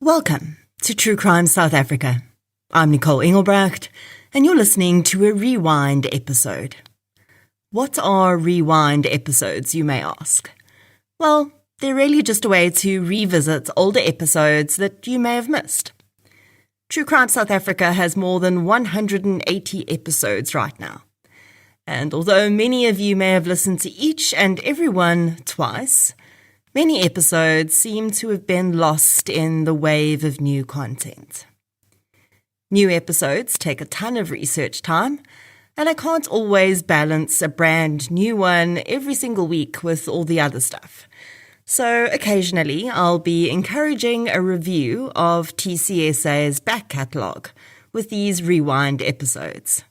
Welcome to True Crime South Africa. I'm Nicole Engelbrecht, and you're listening to a Rewind episode. What are Rewind episodes, you may ask? Well, they're really just a way to revisit older episodes that you may have missed. True Crime South Africa has more than 180 episodes right now. And although many of you may have listened to each and every one twice, many episodes seem to have been lost in the wave of new content. New episodes take a ton of research time, and I can't always balance a brand new one every single week with all the other stuff. So occasionally I'll be encouraging a review of TCSA's back catalogue with these Rewind episodes.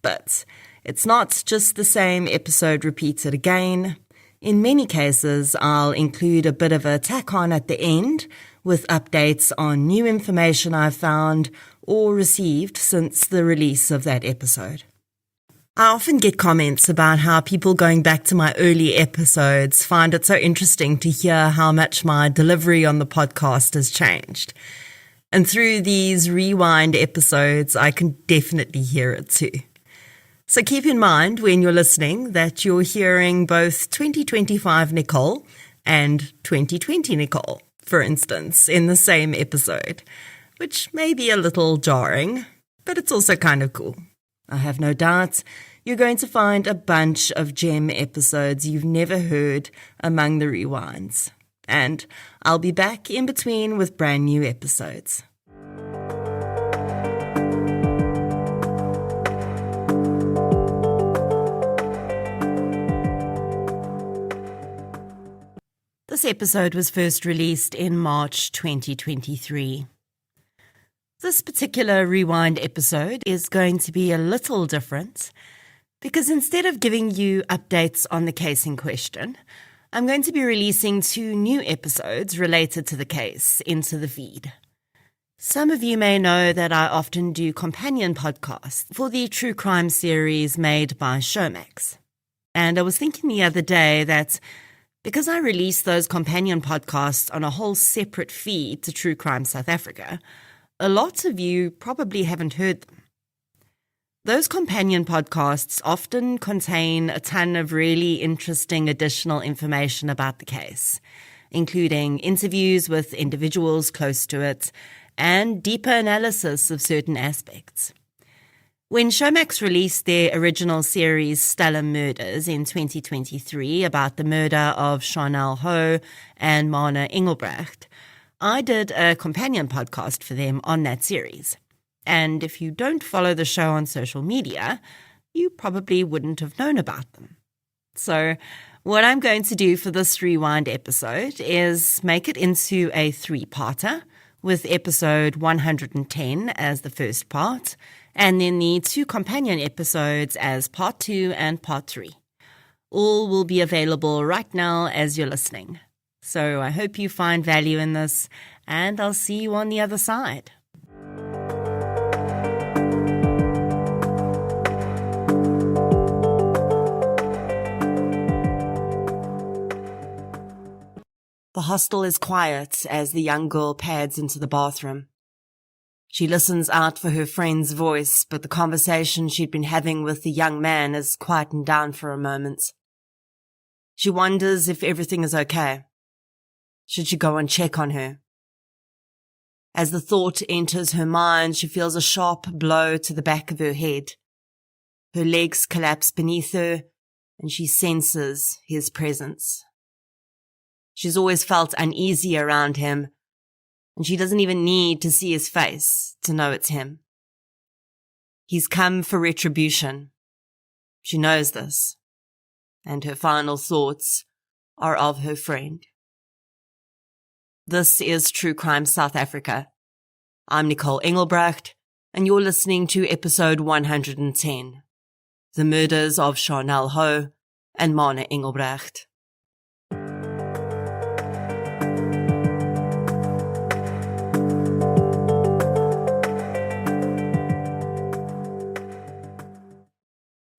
But it's not just the same episode repeated again. In many cases, I'll include a bit of a tack on at the end with updates on new information I've found or received since the release of that episode. I often get comments about how people going back to my early episodes find it so interesting to hear how much my delivery on the podcast has changed. And through these Rewind episodes, I can definitely hear it too. So keep in mind when you're listening that you're hearing both 2025 Nicole and 2020 Nicole, for instance, in the same episode, which may be a little jarring, but it's also kind of cool. I have no doubt you're going to find a bunch of gem episodes you've never heard among the rewinds. And I'll be back in between with brand new episodes. This episode was first released in March 2023. This particular Rewind episode is going to be a little different because instead of giving you updates on the case in question, I'm going to be releasing 2 new episodes related to the case into the feed. Some of you may know that I often do companion podcasts for the true crime series made by Showmax. And I was thinking the other day that because I release those companion podcasts on a whole separate feed to True Crime South Africa, a lot of you probably haven't heard them. Those companion podcasts often contain a ton of really interesting additional information about the case, including interviews with individuals close to it and deeper analysis of certain aspects. When Showmax released their original series Stellar Murders in 2023 about the murder of Sharnelle Hough and Marna Engelbrecht, I did a companion podcast for them on that series. And if you don't follow the show on social media, you probably wouldn't have known about them. So what I'm going to do for this Rewind episode is make it into a 3-parter with episode 110 as the first part, and then the 2 companion episodes as part 2 and part 3. All will be available right now as you're listening. So I hope you find value in this, and I'll see you on the other side. The hostel is quiet as the young girl pads into the bathroom. She listens out for her friend's voice, but the conversation she'd been having with the young man has quietened down for a moment. She wonders if everything is okay. Should she go and check on her? As the thought enters her mind, she feels a sharp blow to the back of her head. Her legs collapse beneath her, and she senses his presence. She's always felt uneasy around him, and she doesn't even need to see his face to know it's him. He's come for retribution. She knows this, and her final thoughts are of her friend. This is True Crime South Africa. I'm Nicole Engelbrecht, and you're listening to episode 110, The Murders of Sharnelle Hough and Marna Engelbrecht.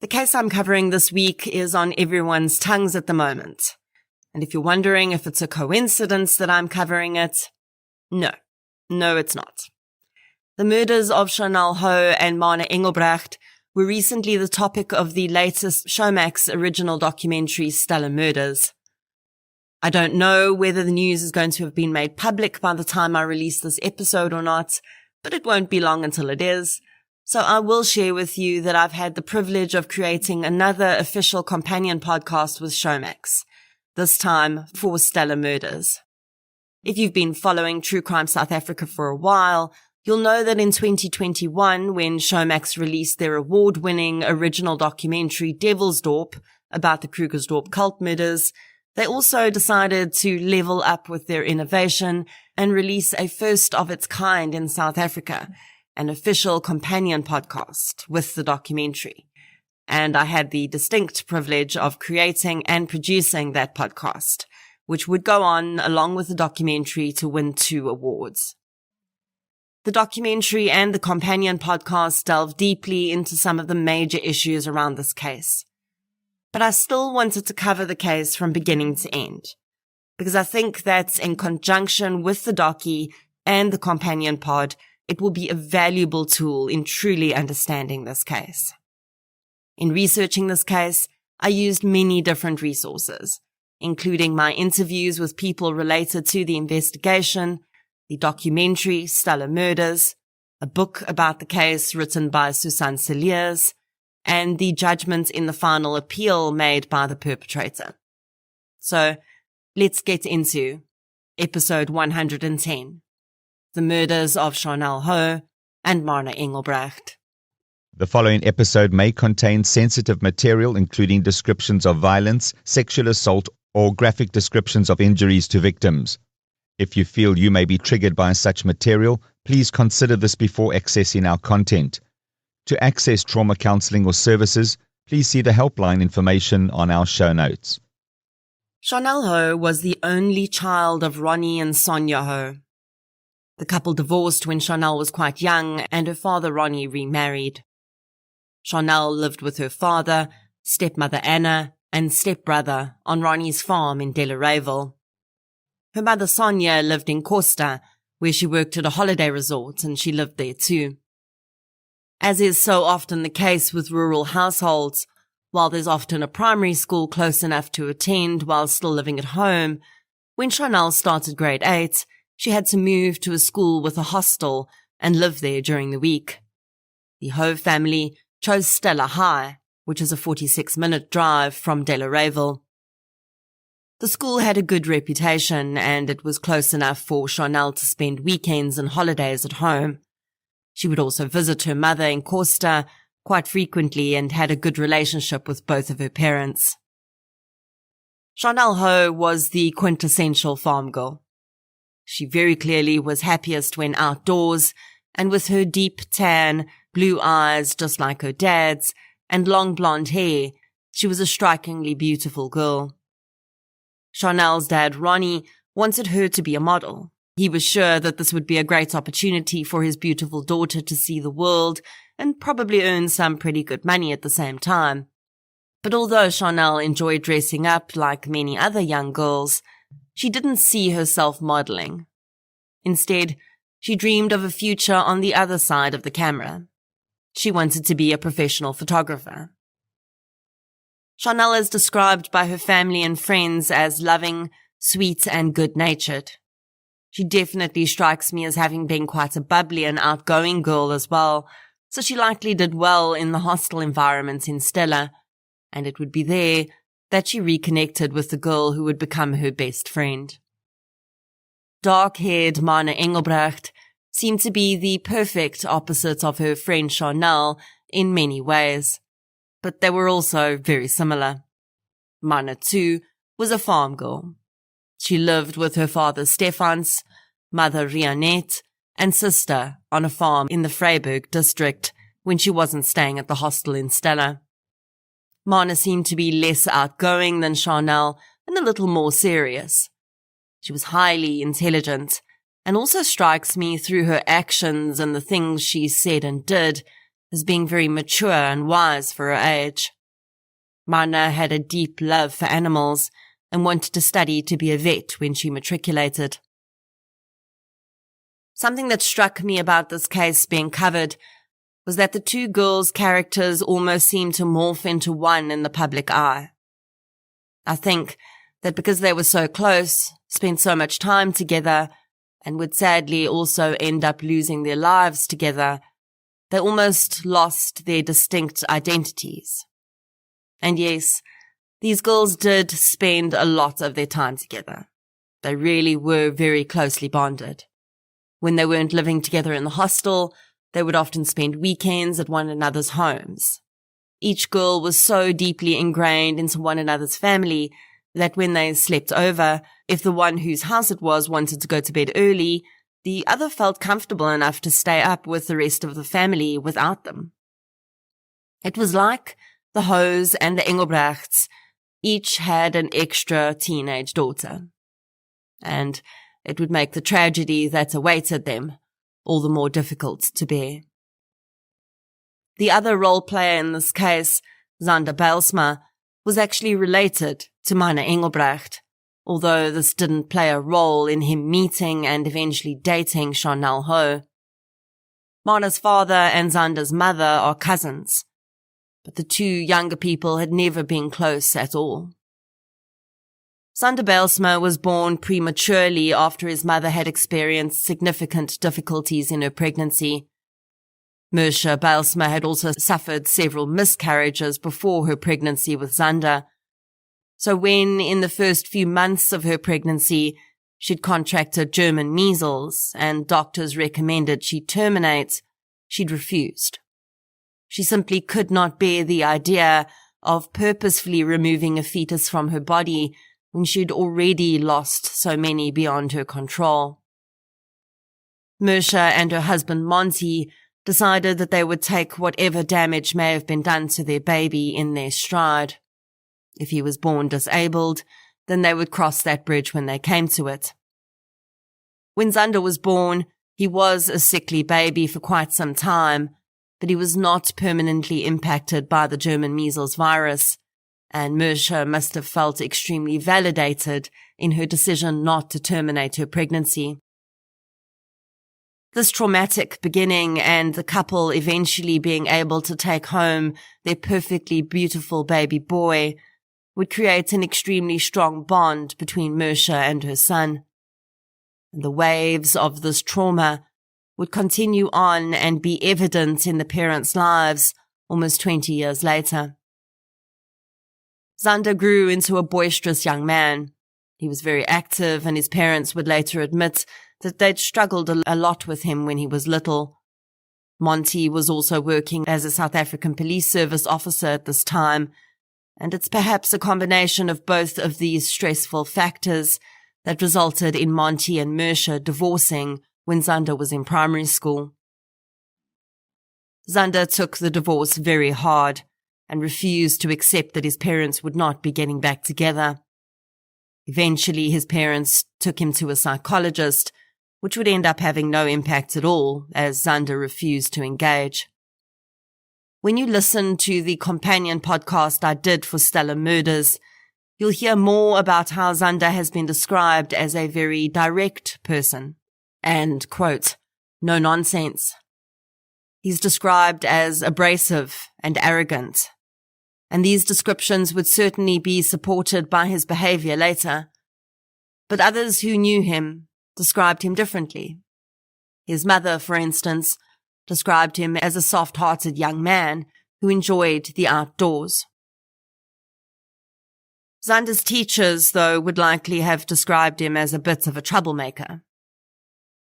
The case I'm covering this week is on everyone's tongues at the moment. And if you're wondering if it's a coincidence that I'm covering it, no, No, it's not. The murders of Sharnelle Hough and Marna Engelbrecht were recently the topic of the latest Showmax original documentary, Stellar Murders. I don't know whether the news is going to have been made public by the time I release this episode or not, but it won't be long until it is. So I will share with you that I've had the privilege of creating another official companion podcast with Showmax, this time for Stellar Murders. If you've been following True Crime South Africa for a while, you'll know that in 2021, when Showmax released their award-winning original documentary Devilsdorp about the Krugersdorp cult murders, they also decided to level up with their innovation and release a first of its kind in South Africa, an official companion podcast with the documentary. And I had the distinct privilege of creating and producing that podcast, which would go on along with the documentary to win 2 awards. The documentary and the companion podcast delve deeply into some of the major issues around this case. But I still wanted to cover the case from beginning to end, because I think that in conjunction with the docu and the companion pod, it will be a valuable tool in truly understanding this case. In researching this case, I used many different resources, including my interviews with people related to the investigation, the documentary Stellar Murders, a book about the case written by Susan Cilliers, and the judgment in the final appeal made by the perpetrator. So let's get into episode 110, the murders of Sharnelle Hough and Marna Engelbrecht. The following episode may contain sensitive material, including descriptions of violence, sexual assault, or graphic descriptions of injuries to victims. If you feel you may be triggered by such material, please consider this before accessing our content. To access trauma counseling or services, please see the helpline information on our show notes. Sharnelle Hough was the only child of Ronnie and Sonia Hough. The couple divorced when Sharnelle was quite young and her father Ronnie remarried. Sharnelle lived with her father, stepmother Anna, and stepbrother on Ronnie's farm in Delareyville. Her mother Sonia lived in Costa, where she worked at a holiday resort, and she lived there too. As is so often the case with rural households, while there's often a primary school close enough to attend while still living at home, when Sharnelle started grade 8, she had to move to a school with a hostel and live there during the week. The Hough family chose Stella High, which is a 46-minute drive from Delareyville. The school had a good reputation, and it was close enough for Sharnelle to spend weekends and holidays at home. She would also visit her mother in Costa quite frequently and had a good relationship with both of her parents. Sharnelle Hough was the quintessential farm girl. She very clearly was happiest when outdoors, and with her deep tan, blue eyes just like her dad's, and long blonde hair, she was a strikingly beautiful girl. Sharnelle's dad, Ronnie, wanted her to be a model. He was sure that this would be a great opportunity for his beautiful daughter to see the world and probably earn some pretty good money at the same time. But although Sharnelle enjoyed dressing up like many other young girls, she didn't see herself modeling. Instead, she dreamed of a future on the other side of the camera. She wanted to be a professional photographer. Sharnelle is described by her family and friends as loving, sweet, and good-natured. She definitely strikes me as having been quite a bubbly and outgoing girl as well, so she likely did well in the hostel environment in Stella, and it would be there that she reconnected with the girl who would become her best friend. Dark-haired Marna Engelbrecht seemed to be the perfect opposite of her friend Sharnelle in many ways, but they were also very similar. Marna, too, was a farm girl. She lived with her father Stefans, mother Rionette, and sister on a farm in the Vryburg district when she wasn't staying at the hostel in Stella. Marna seemed to be less outgoing than Sharnelle and a little more serious. She was highly intelligent and also strikes me through her actions and the things she said and did as being very mature and wise for her age. Marna had a deep love for animals and wanted to study to be a vet when she matriculated. Something that struck me about this case being covered was that the two girls' characters almost seemed to morph into one in the public eye. I think that because they were so close, spent so much time together, and would sadly also end up losing their lives together, they almost lost their distinct identities. And yes, these girls did spend a lot of their time together. They really were very closely bonded. When they weren't living together in the hostel, they would often spend weekends at one another's homes. Each girl was so deeply ingrained into one another's family that when they slept over, if the one whose house it was wanted to go to bed early, the other felt comfortable enough to stay up with the rest of the family without them. It was like the Houghs and the Engelbrechts each had an extra teenage daughter. And it would make the tragedy that awaited them all the more difficult to bear. The other role player in this case, Zander Bijlsma, was actually related to Marna Engelbrecht, although this didn't play a role in him meeting and eventually dating Sharnelle Hough. Marna's father and Zander's mother are cousins, but the two younger people had never been close at all. Zander Bijlsma was born prematurely after his mother had experienced significant difficulties in her pregnancy. Marna Bijlsma had also suffered several miscarriages before her pregnancy with Zander. So when, in the first few months of her pregnancy, she'd contracted German measles and doctors recommended she terminate, she'd refused. She simply could not bear the idea of purposefully removing a fetus from her body when she'd already lost so many beyond her control. Marna and her husband Monty decided that they would take whatever damage may have been done to their baby in their stride. If he was born disabled, then they would cross that bridge when they came to it. When Zander was born, he was a sickly baby for quite some time, but he was not permanently impacted by the German measles virus, and Marna must have felt extremely validated in her decision not to terminate her pregnancy. This traumatic beginning and the couple eventually being able to take home their perfectly beautiful baby boy would create an extremely strong bond between Marna and her son. And the waves of this trauma would continue on and be evident in the parents' lives almost 20 years later. Zander grew into a boisterous young man. He was very active, and his parents would later admit that they'd struggled a lot with him when he was little. Monty was also working as a South African Police Service officer at this time, and it's perhaps a combination of both of these stressful factors that resulted in Monty and Marna divorcing when Zander was in primary school. Zander took the divorce very hard and refused to accept that his parents would not be getting back together. Eventually, his parents took him to a psychologist, which would end up having no impact at all, as Zander refused to engage. When you listen to the companion podcast I did for Stellar Murders, you'll hear more about how Zander has been described as a very direct person and, quote, no nonsense. He's described as abrasive and arrogant, and these descriptions would certainly be supported by his behavior later. But others who knew him described him differently. His mother, for instance, described him as a soft-hearted young man who enjoyed the outdoors. Zander's teachers, though, would likely have described him as a bit of a troublemaker.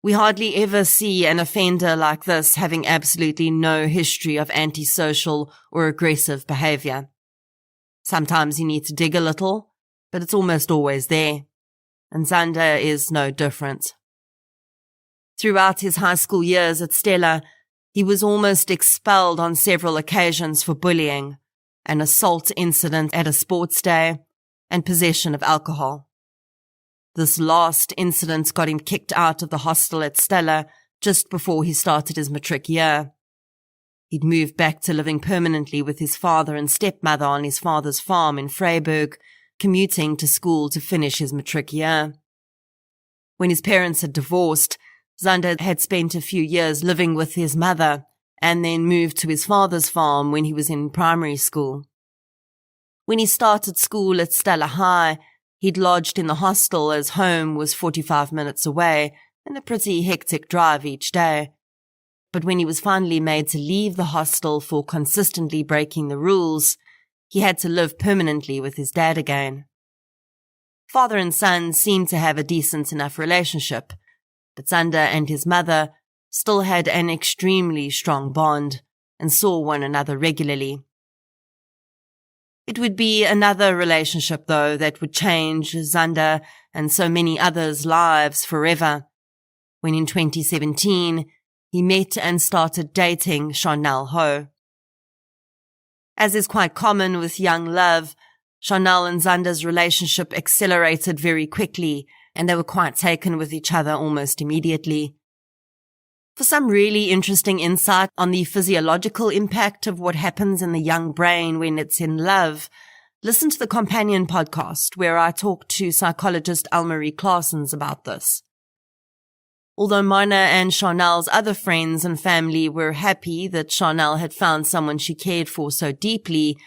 We hardly ever see an offender like this having absolutely no history of antisocial or aggressive behavior. Sometimes you need to dig a little, but it's almost always there. And Zander is no different. Throughout his high school years at Stella, he was almost expelled on several occasions for bullying, an assault incident at a sports day, and possession of alcohol. This last incident got him kicked out of the hostel at Stella just before he started his matric year. He'd moved back to living permanently with his father and stepmother on his father's farm in Vryburg, commuting to school to finish his matric year. When his parents had divorced, Zander had spent a few years living with his mother and then moved to his father's farm when he was in primary school. When he started school at Stella High, he'd lodged in the hostel as home was 45 minutes away and a pretty hectic drive each day. But when he was finally made to leave the hostel for consistently breaking the rules, he had to live permanently with his dad again. Father and son seemed to have a decent enough relationship, but Zander and his mother still had an extremely strong bond and saw one another regularly. It would be another relationship, though, that would change Zander and so many others' lives forever, when in 2017 he met and started dating Sharnelle Hough. As is quite common with young love, Sharnelle and Zander's relationship accelerated very quickly, and they were quite taken with each other almost immediately. For some really interesting insight on the physiological impact of what happens in the young brain when it's in love, listen to the companion podcast where I talked to psychologist Elmarie Claessens about this. Although Marna and Sharnelle's other friends and family were happy that Sharnelle had found someone she cared for so deeply,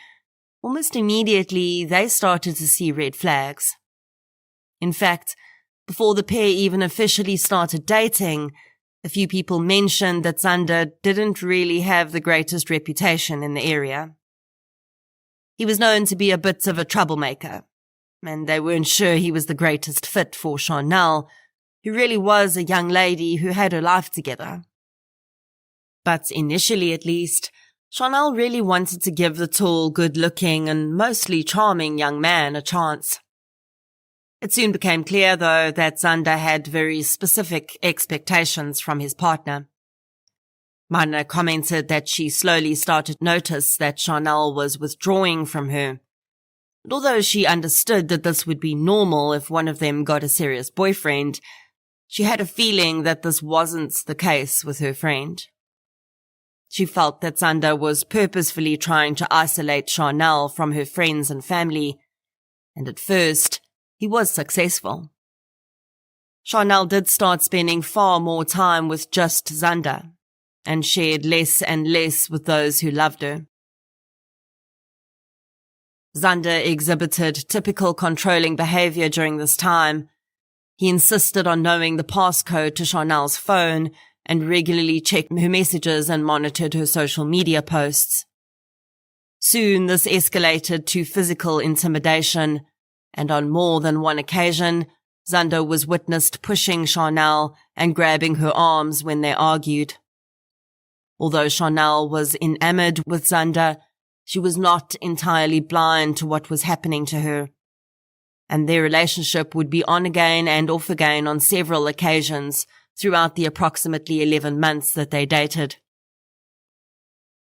almost immediately they started to see red flags. In fact, before the pair even officially started dating, a few people mentioned that Zander didn't really have the greatest reputation in the area. He was known to be a bit of a troublemaker, and they weren't sure he was the greatest fit for Sharnelle, who really was a young lady who had her life together. But initially at least, Sharnelle really wanted to give the tall, good-looking and mostly charming young man a chance. It soon became clear, though, that Zander had very specific expectations from his partner. Marna commented that she slowly started to notice that Sharnelle was withdrawing from her. And although she understood that this would be normal if one of them got a serious boyfriend, she had a feeling that this wasn't the case with her friend. She felt that Zander was purposefully trying to isolate Sharnelle from her friends and family, and at first, he was successful. Sharnelle did start spending far more time with just Zander, and shared less and less with those who loved her. Zander exhibited typical controlling behavior during this time. He insisted on knowing the passcode to Sharnelle's phone and regularly checked her messages and monitored her social media posts. Soon this escalated to physical intimidation, and on more than one occasion, Zander was witnessed pushing Sharnelle and grabbing her arms when they argued. Although Sharnelle was enamored with Zander, she was not entirely blind to what was happening to her, and their relationship would be on again and off again on several occasions throughout the approximately 11 months that they dated.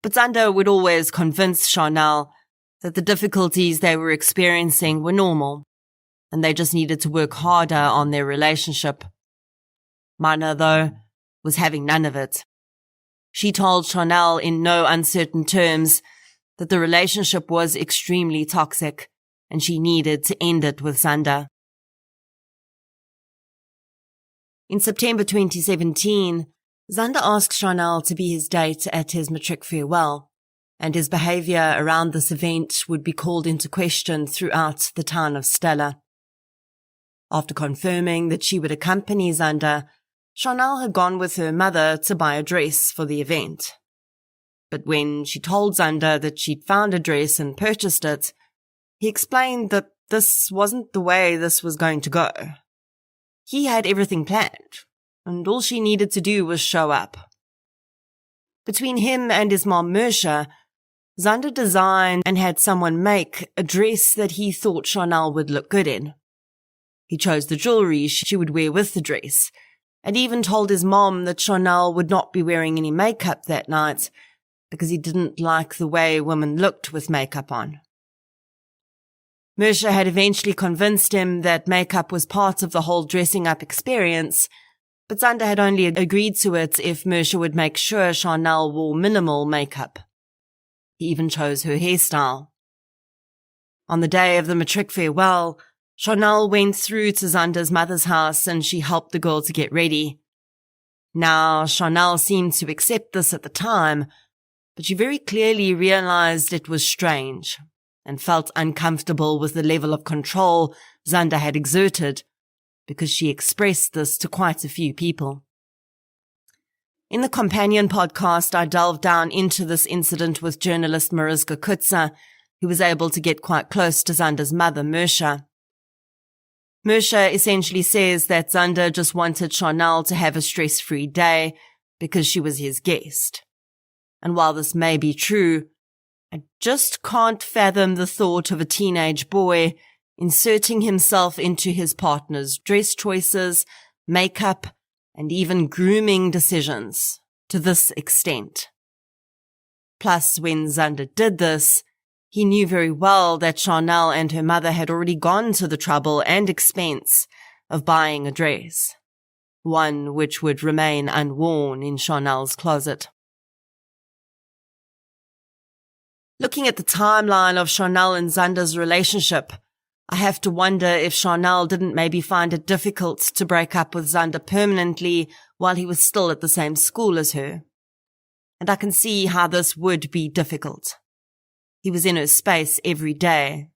But Zander would always convince Sharnelle that the difficulties they were experiencing were normal, and they just needed to work harder on their relationship. Marna, though, was having none of it. She told Sharnelle in no uncertain terms that the relationship was extremely toxic, and she needed to end it with Zander. In September 2017, Zander asked Sharnelle to be his date at his matric farewell, and his behavior around this event would be called into question throughout the town of Stella. After confirming that she would accompany Zander, Sharnelle had gone with her mother to buy a dress for the event. But when she told Zander that she'd found a dress and purchased it, he explained that this wasn't the way this was going to go. He had everything planned, and all she needed to do was show up. Between him and his mom Mersha, Zander designed and had someone make a dress that he thought Sharnelle would look good in. He chose the jewelry she would wear with the dress, and even told his mom that Sharnelle would not be wearing any makeup that night because he didn't like the way women looked with makeup on. Mersha had eventually convinced him that makeup was part of the whole dressing up experience, but Zander had only agreed to it if Mersha would make sure Sharnelle wore minimal makeup. He even chose her hairstyle. On the day of the matric farewell, Sharnelle went through to Zander's mother's house and she helped the girl to get ready. Now, Sharnelle seemed to accept this at the time, but she very clearly realized it was strange and felt uncomfortable with the level of control Zander had exerted, because she expressed this to quite a few people. In the companion podcast, I delved down into this incident with journalist Mariska Kutzer, who was able to get quite close to Zander's mother, Mersha. Mersha essentially says that Zander just wanted Sharnelle to have a stress-free day because she was his guest. And while this may be true, I just can't fathom the thought of a teenage boy inserting himself into his partner's dress choices, makeup, and even grooming decisions to this extent. Plus, when Zander did this, he knew very well that Sharnelle and her mother had already gone to the trouble and expense of buying a dress, one which would remain unworn in Sharnelle's closet. Looking at the timeline of Sharnelle and Zander's relationship, I have to wonder if Sharnelle didn't maybe find it difficult to break up with Zander permanently while he was still at the same school as her. And I can see how this would be difficult. He was in her space every day,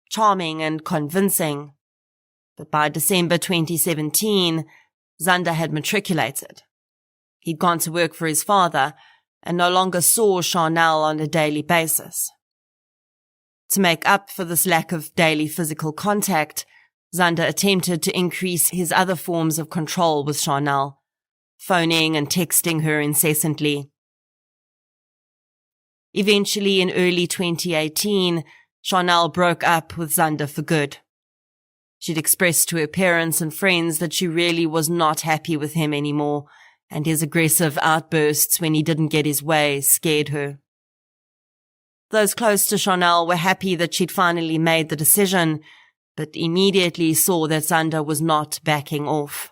charming and convincing. But by December 2017, Zander had matriculated. He'd gone to work for his father and no longer saw Sharnelle on a daily basis. To make up for this lack of daily physical contact, Zander attempted to increase his other forms of control with Sharnelle, phoning and texting her incessantly. Eventually, in early 2018, Sharnelle broke up with Zander for good. She'd expressed to her parents and friends that she really was not happy with him anymore, and his aggressive outbursts when he didn't get his way scared her. Those close to Sharnelle were happy that she'd finally made the decision, but immediately saw that Zander was not backing off.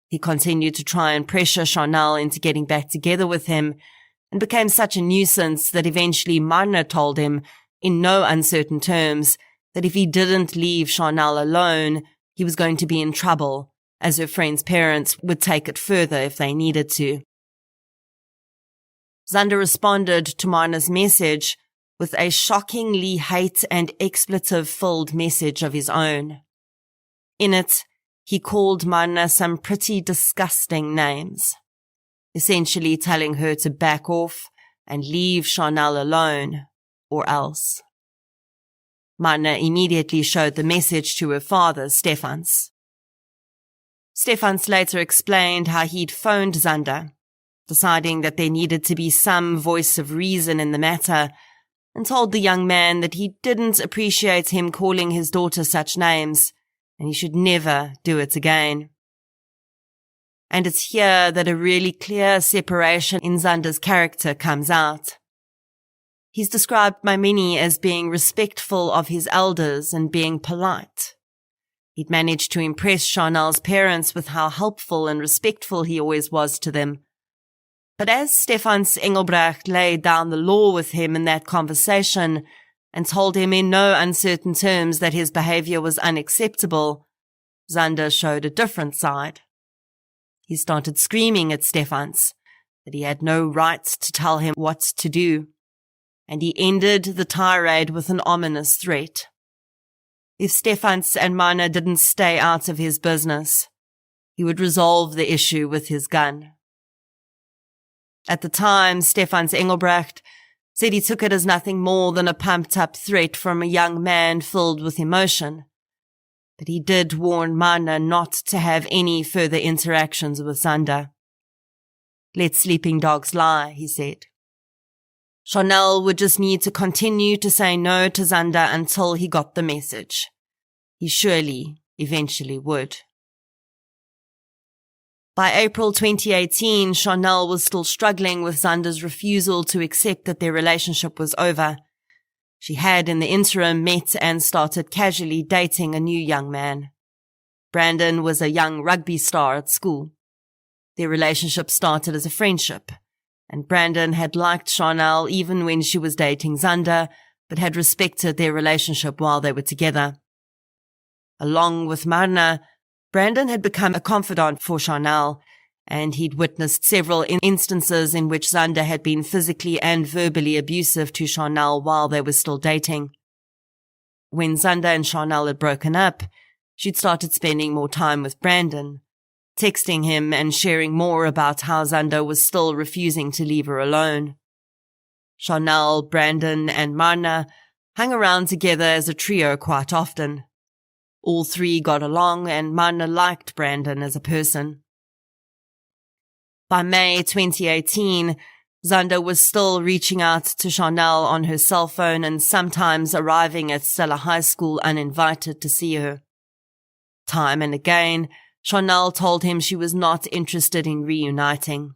He continued to try and pressure Sharnelle into getting back together with him, and became such a nuisance that eventually Marna told him, in no uncertain terms, that if he didn't leave Sharnelle alone, he was going to be in trouble, as her friend's parents would take it further if they needed to. Zander responded to Marna's message with a shockingly hate and expletive-filled message of his own. In it, he called Marna some pretty disgusting names, essentially telling her to back off and leave Sharnelle alone, or else. Marna immediately showed the message to her father, Stefans. Stefans later explained how he'd phoned Zander, deciding that there needed to be some voice of reason in the matter, and told the young man that he didn't appreciate him calling his daughter such names, and he should never do it again. And it's here that a really clear separation in Zander's character comes out. He's described by many as being respectful of his elders and being polite. He'd managed to impress Sharnelle's parents with how helpful and respectful he always was to them. But as Stefans Engelbrecht laid down the law with him in that conversation and told him in no uncertain terms that his behavior was unacceptable, Zander showed a different side. He started screaming at Stefans that he had no right to tell him what to do, and he ended the tirade with an ominous threat. If Stefans and Marna didn't stay out of his business, he would resolve the issue with his gun. At the time, Stefans Engelbrecht said he took it as nothing more than a pumped-up threat from a young man filled with emotion. But he did warn Marna not to have any further interactions with Zander. "Let sleeping dogs lie," he said. Sharnelle would just need to continue to say no to Zander until he got the message. He surely, eventually would. By April 2018, Sharnelle was still struggling with Zander's refusal to accept that their relationship was over. She had, in the interim, met and started casually dating a new young man. Brandon was a young rugby star at school. Their relationship started as a friendship, and Brandon had liked Sharnelle even when she was dating Zander, but had respected their relationship while they were together. Along with Marna, Brandon had become a confidant for Sharnelle, and he'd witnessed several instances in which Zander had been physically and verbally abusive to Sharnelle while they were still dating. When Zander and Sharnelle had broken up, she'd started spending more time with Brandon, texting him and sharing more about how Zander was still refusing to leave her alone. Sharnelle, Brandon, and Marna hung around together as a trio quite often. All three got along, and Marna liked Brandon as a person. By May 2018, Zander was still reaching out to Sharnelle on her cell phone and sometimes arriving at Stella High School uninvited to see her. Time and again, Sharnelle told him she was not interested in reuniting.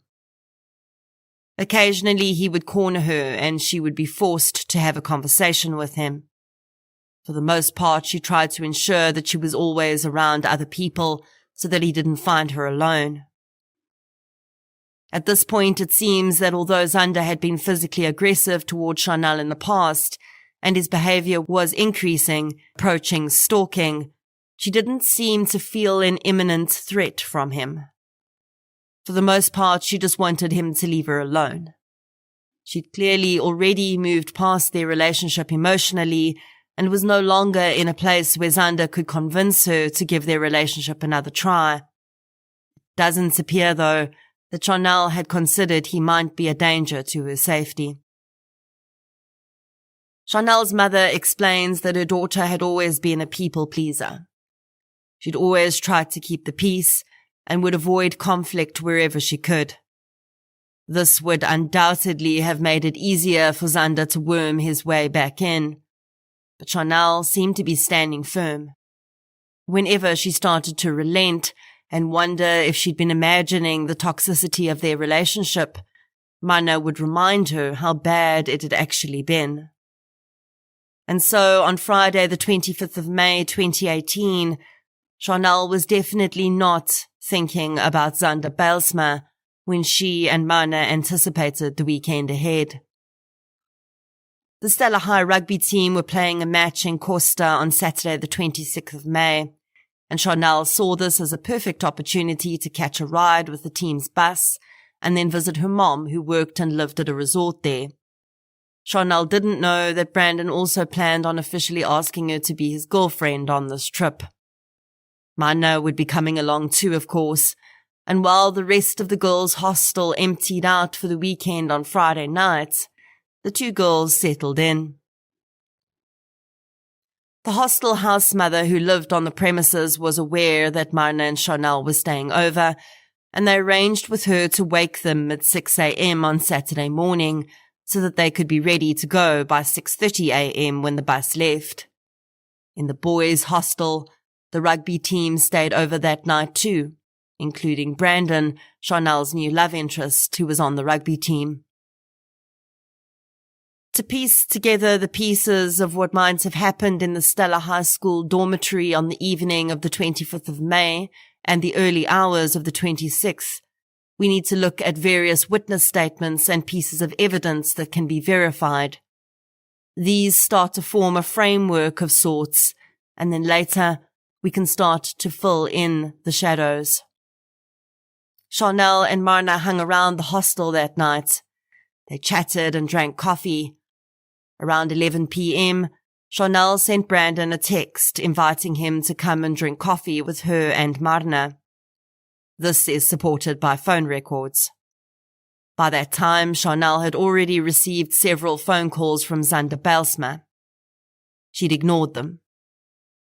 Occasionally he would corner her and she would be forced to have a conversation with him. For the most part, she tried to ensure that she was always around other people so that he didn't find her alone. At this point, it seems that although Zander had been physically aggressive toward Sharnelle in the past, and his behavior was increasing, approaching stalking, she didn't seem to feel an imminent threat from him. For the most part, she just wanted him to leave her alone. She'd clearly already moved past their relationship emotionally and was no longer in a place where Zander could convince her to give their relationship another try. It doesn't appear, though, that Sharnelle had considered he might be a danger to her safety. Sharnelle's mother explains that her daughter had always been a people pleaser. She'd always tried to keep the peace and would avoid conflict wherever she could. This would undoubtedly have made it easier for Zander to worm his way back in, but Sharnelle seemed to be standing firm. Whenever she started to relent and wonder if she'd been imagining the toxicity of their relationship, Marna would remind her how bad it had actually been. And so on Friday the 25th of May 2018, Sharnelle was definitely not thinking about Zander Bijlsma when she and Marna anticipated the weekend ahead. The Stella High rugby team were playing a match in Costa on Saturday the 26th of May, and Sharnelle saw this as a perfect opportunity to catch a ride with the team's bus and then visit her mom, who worked and lived at a resort there. Sharnelle didn't know that Brandon also planned on officially asking her to be his girlfriend on this trip. Marna would be coming along too, of course, and while the rest of the girls' hostel emptied out for the weekend on Friday night, the two girls settled in. The hostel house mother who lived on the premises was aware that Marna and Sharnelle were staying over, and they arranged with her to wake them at 6 a.m. on Saturday morning so that they could be ready to go by 6:30 a.m. when the bus left. In the boys' hostel, the rugby team stayed over that night too, including Brandon, Sharnelle's new love interest, who was on the rugby team. To piece together the pieces of what might have happened in the Stella High School dormitory on the evening of the 25th of May and the early hours of the 26th, we need to look at various witness statements and pieces of evidence that can be verified. These start to form a framework of sorts, and then later we can start to fill in the shadows. Sharnelle and Marna hung around the hostel that night. They chatted and drank coffee. Around 11 p.m., Sharnelle sent Brandon a text inviting him to come and drink coffee with her and Marna. This is supported by phone records. By that time, Sharnelle had already received several phone calls from Zander Bijlsma. She'd ignored them.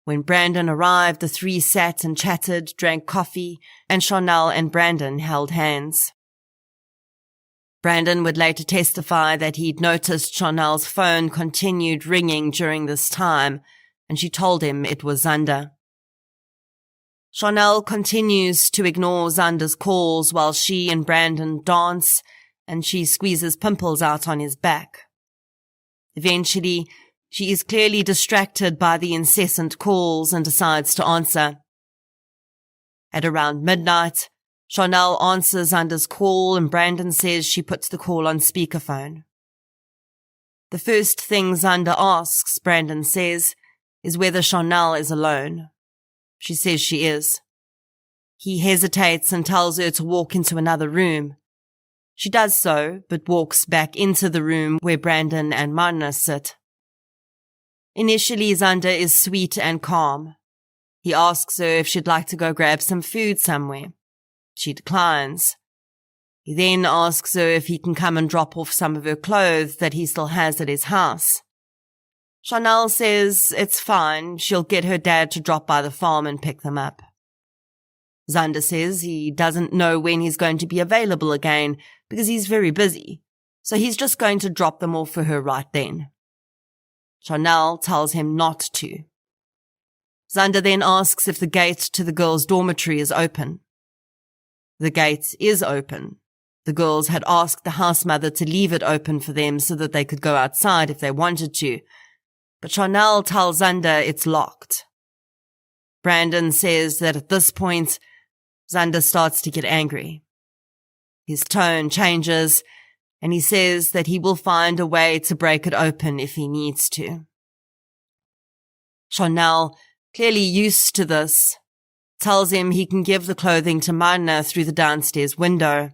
When Brandon arrived, the three sat and chatted, drank coffee, and Sharnelle and Brandon held hands. Brandon would later testify that he'd noticed Sharnelle's phone continued ringing during this time, and she told him it was Zander. Sharnelle continues to ignore Zander's calls while she and Brandon dance, and she squeezes pimples out on his back. Eventually, she is clearly distracted by the incessant calls and decides to answer. At around midnight, Sharnelle answers Zander's call and Brandon says she puts the call on speakerphone. The first thing Zander asks, Brandon says, is whether Sharnelle is alone. She says she is. He hesitates and tells her to walk into another room. She does so, but walks back into the room where Brandon and Marna sit. Initially, Zander is sweet and calm. He asks her if she'd like to go grab some food somewhere. She declines. He then asks her if he can come and drop off some of her clothes that he still has at his house. Sharnelle says it's fine, she'll get her dad to drop by the farm and pick them up. Zander says he doesn't know when he's going to be available again because he's very busy, so he's just going to drop them off for her right then. Sharnelle tells him not to. Zander then asks if the gate to the girls' dormitory is open. The gate is open. The girls had asked the house mother to leave it open for them so that they could go outside if they wanted to, but Sharnelle tells Zander it's locked. Brandon says that at this point, Zander starts to get angry. His tone changes, and he says that he will find a way to break it open if he needs to. Sharnelle, clearly used to this, tells him he can give the clothing to Marna through the downstairs window.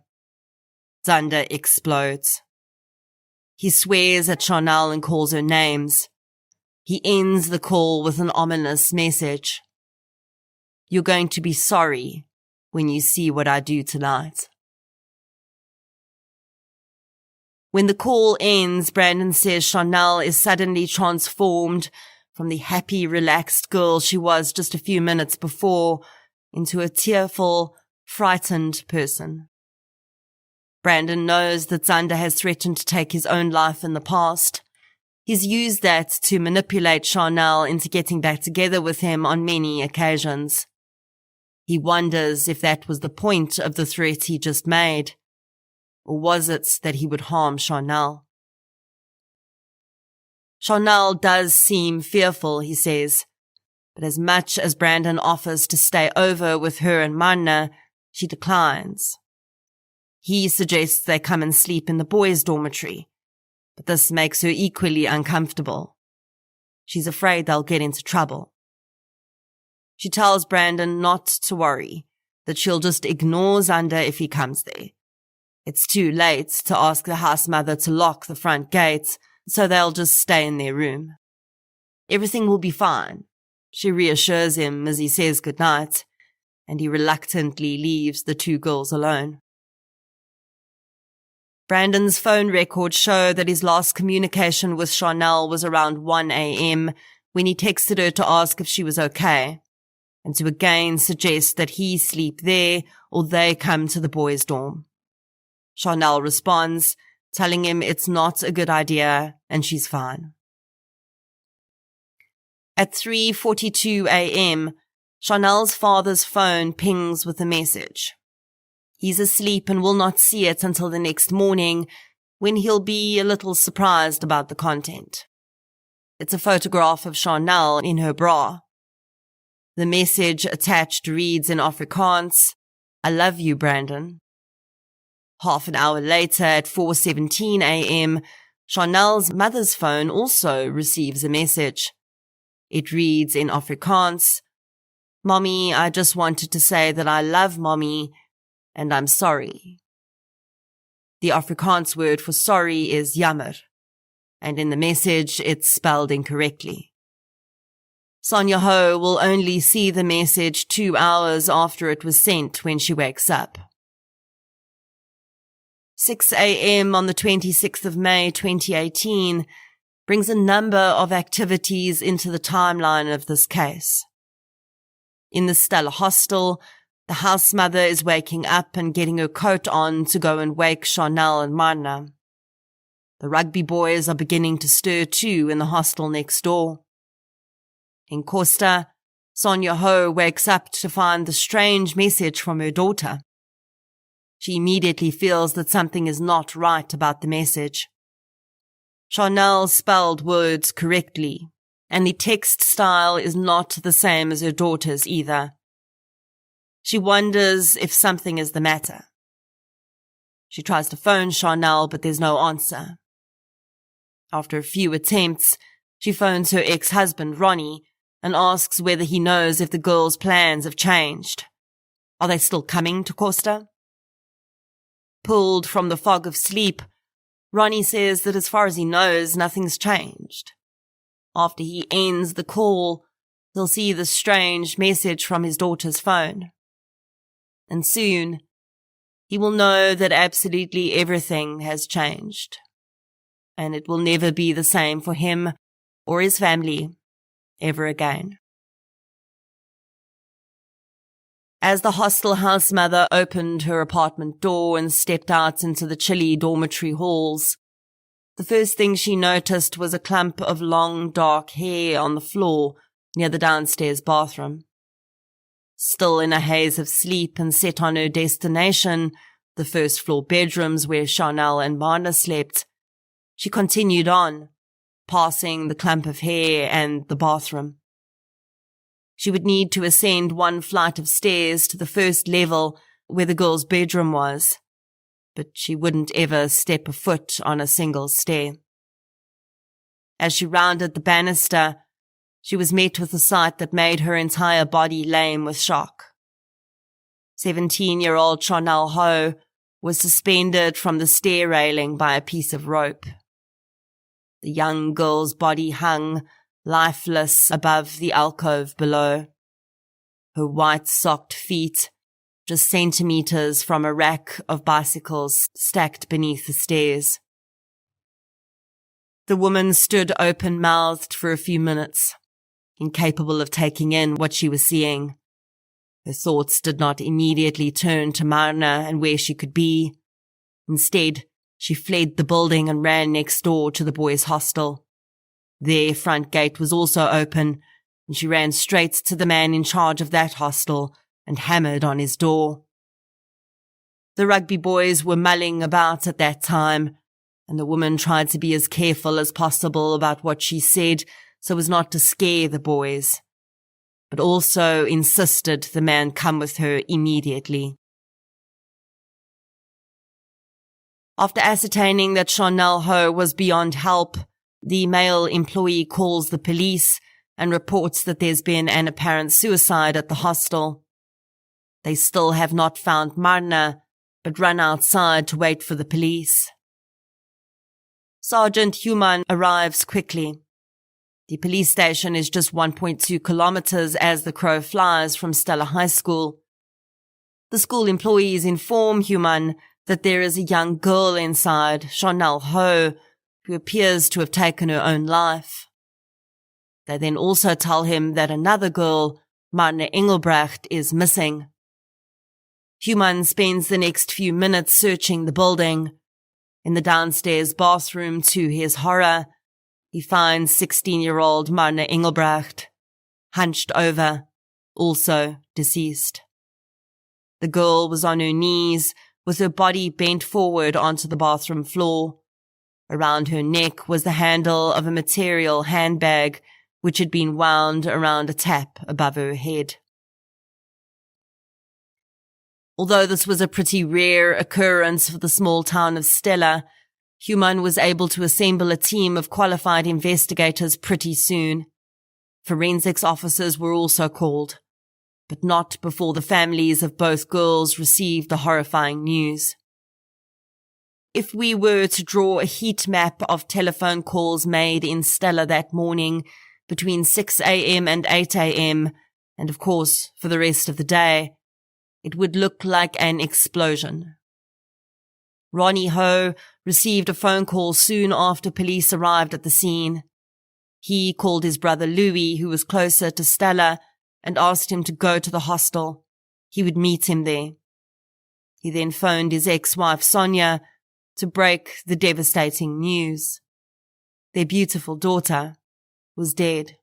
Zander explodes. He swears at Sharnelle and calls her names. He ends the call with an ominous message. You're going to be sorry when you see what I do tonight. When the call ends, Brandon says Sharnelle is suddenly transformed from the happy, relaxed girl she was just a few minutes before into a tearful, frightened person. Brandon knows that Zander has threatened to take his own life in the past. He's used that to manipulate Sharnelle into getting back together with him on many occasions. He wonders if that was the point of the threat he just made, or was it that he would harm Sharnelle? Sharnelle does seem fearful, he says, but as much as Brandon offers to stay over with her and Marna, she declines. He suggests they come and sleep in the boys' dormitory, but this makes her equally uncomfortable. She's afraid they'll get into trouble. She tells Brandon not to worry, that she'll just ignore Zander if he comes there. It's too late to ask the house mother to lock the front gates, so they'll just stay in their room. Everything will be fine, she reassures him as he says goodnight, and he reluctantly leaves the two girls alone. Brandon's phone records show that his last communication with Sharnelle was around 1 a.m. when he texted her to ask if she was okay, and to again suggest that he sleep there or they come to the boys' dorm. Sharnelle responds, telling him it's not a good idea and she's fine. At 3:42 a.m., Sharnelle's father's phone pings with a message. He's asleep and will not see it until the next morning, when he'll be a little surprised about the content. It's a photograph of Sharnelle in her bra. The message attached reads in Afrikaans, "I love you, Brandon." Half an hour later, at 4:17 a.m., Sharnelle's mother's phone also receives a message. It reads in Afrikaans, "Mommy, I just wanted to say that I love Mommy, and I'm sorry." The Afrikaans word for sorry is jammer, and in the message it's spelled incorrectly. Sonia Ho will only see the message 2 hours after it was sent when she wakes up. 6 a.m. on the 26th of May 2018 brings a number of activities into the timeline of this case. In the Stella hostel, the house mother is waking up and getting her coat on to go and wake Sharnelle and Marna. The rugby boys are beginning to stir too in the hostel next door. In Costa, Sonia Ho wakes up to find the strange message from her daughter. She immediately feels that something is not right about the message. Sharnelle spelled words correctly, and the text style is not the same as her daughter's either. She wonders if something is the matter. She tries to phone Sharnelle, but there's no answer. After a few attempts, she phones her ex-husband, Ronnie, and asks whether he knows if the girls' plans have changed. Are they still coming to Costa? Pulled from the fog of sleep, Ronnie says that as far as he knows, nothing's changed. After he ends the call, he'll see the strange message from his daughter's phone. And soon, he will know that absolutely everything has changed. And it will never be the same for him or his family ever again. As the hostel house mother opened her apartment door and stepped out into the chilly dormitory halls, the first thing she noticed was a clump of long, dark hair on the floor near the downstairs bathroom. Still in a haze of sleep and set on her destination, the first floor bedrooms where Sharnelle and Marna slept, she continued on, passing the clump of hair and the bathroom. She would need to ascend one flight of stairs to the first level where the girl's bedroom was, but she wouldn't ever step a foot on a single stair. As she rounded the banister, she was met with a sight that made her entire body lame with shock. 17-year-old Sharnelle Hough was suspended from the stair railing by a piece of rope. The young girl's body hung lifeless above the alcove below, her white-socked feet just centimeters from a rack of bicycles stacked beneath the stairs. The woman stood open-mouthed for a few minutes, incapable of taking in what she was seeing. Her thoughts did not immediately turn to Marna and where she could be. Instead, she fled the building and ran next door to the boys' hostel. Their front gate was also open, and she ran straight to the man in charge of that hostel and hammered on his door. The rugby boys were mulling about at that time, and the woman tried to be as careful as possible about what she said so as not to scare the boys, but also insisted the man come with her immediately. After ascertaining that Sharnelle Hough was beyond help, the male employee calls the police and reports that there's been an apparent suicide at the hostel. They still have not found Marna, but run outside to wait for the police. Sergeant Hough arrives quickly. The police station is just 1.2 kilometers as the crow flies from Stella High School. The school employees inform Hough that there is a young girl inside, Sharnelle Hough, who appears to have taken her own life. They then also tell him that another girl, Marna Engelbrecht, is missing. Hough spends the next few minutes searching the building. In the downstairs bathroom, to his horror, he finds 16-year-old Marna Engelbrecht, hunched over, also deceased. The girl was on her knees, with her body bent forward onto the bathroom floor. Around her neck was the handle of a material handbag, which had been wound around a tap above her head. Although this was a pretty rare occurrence for the small town of Stella, Hough was able to assemble a team of qualified investigators pretty soon. Forensics officers were also called, but not before the families of both girls received the horrifying news. If we were to draw a heat map of telephone calls made in Stella that morning between 6 a.m. and 8 a.m., and of course for the rest of the day, it would look like an explosion. Ronnie Hough received a phone call soon after police arrived at the scene. He called his brother Louis, who was closer to Stella, and asked him to go to the hostel. He would meet him there. He then phoned his ex-wife Sonia to break the devastating news. Their beautiful daughter was dead.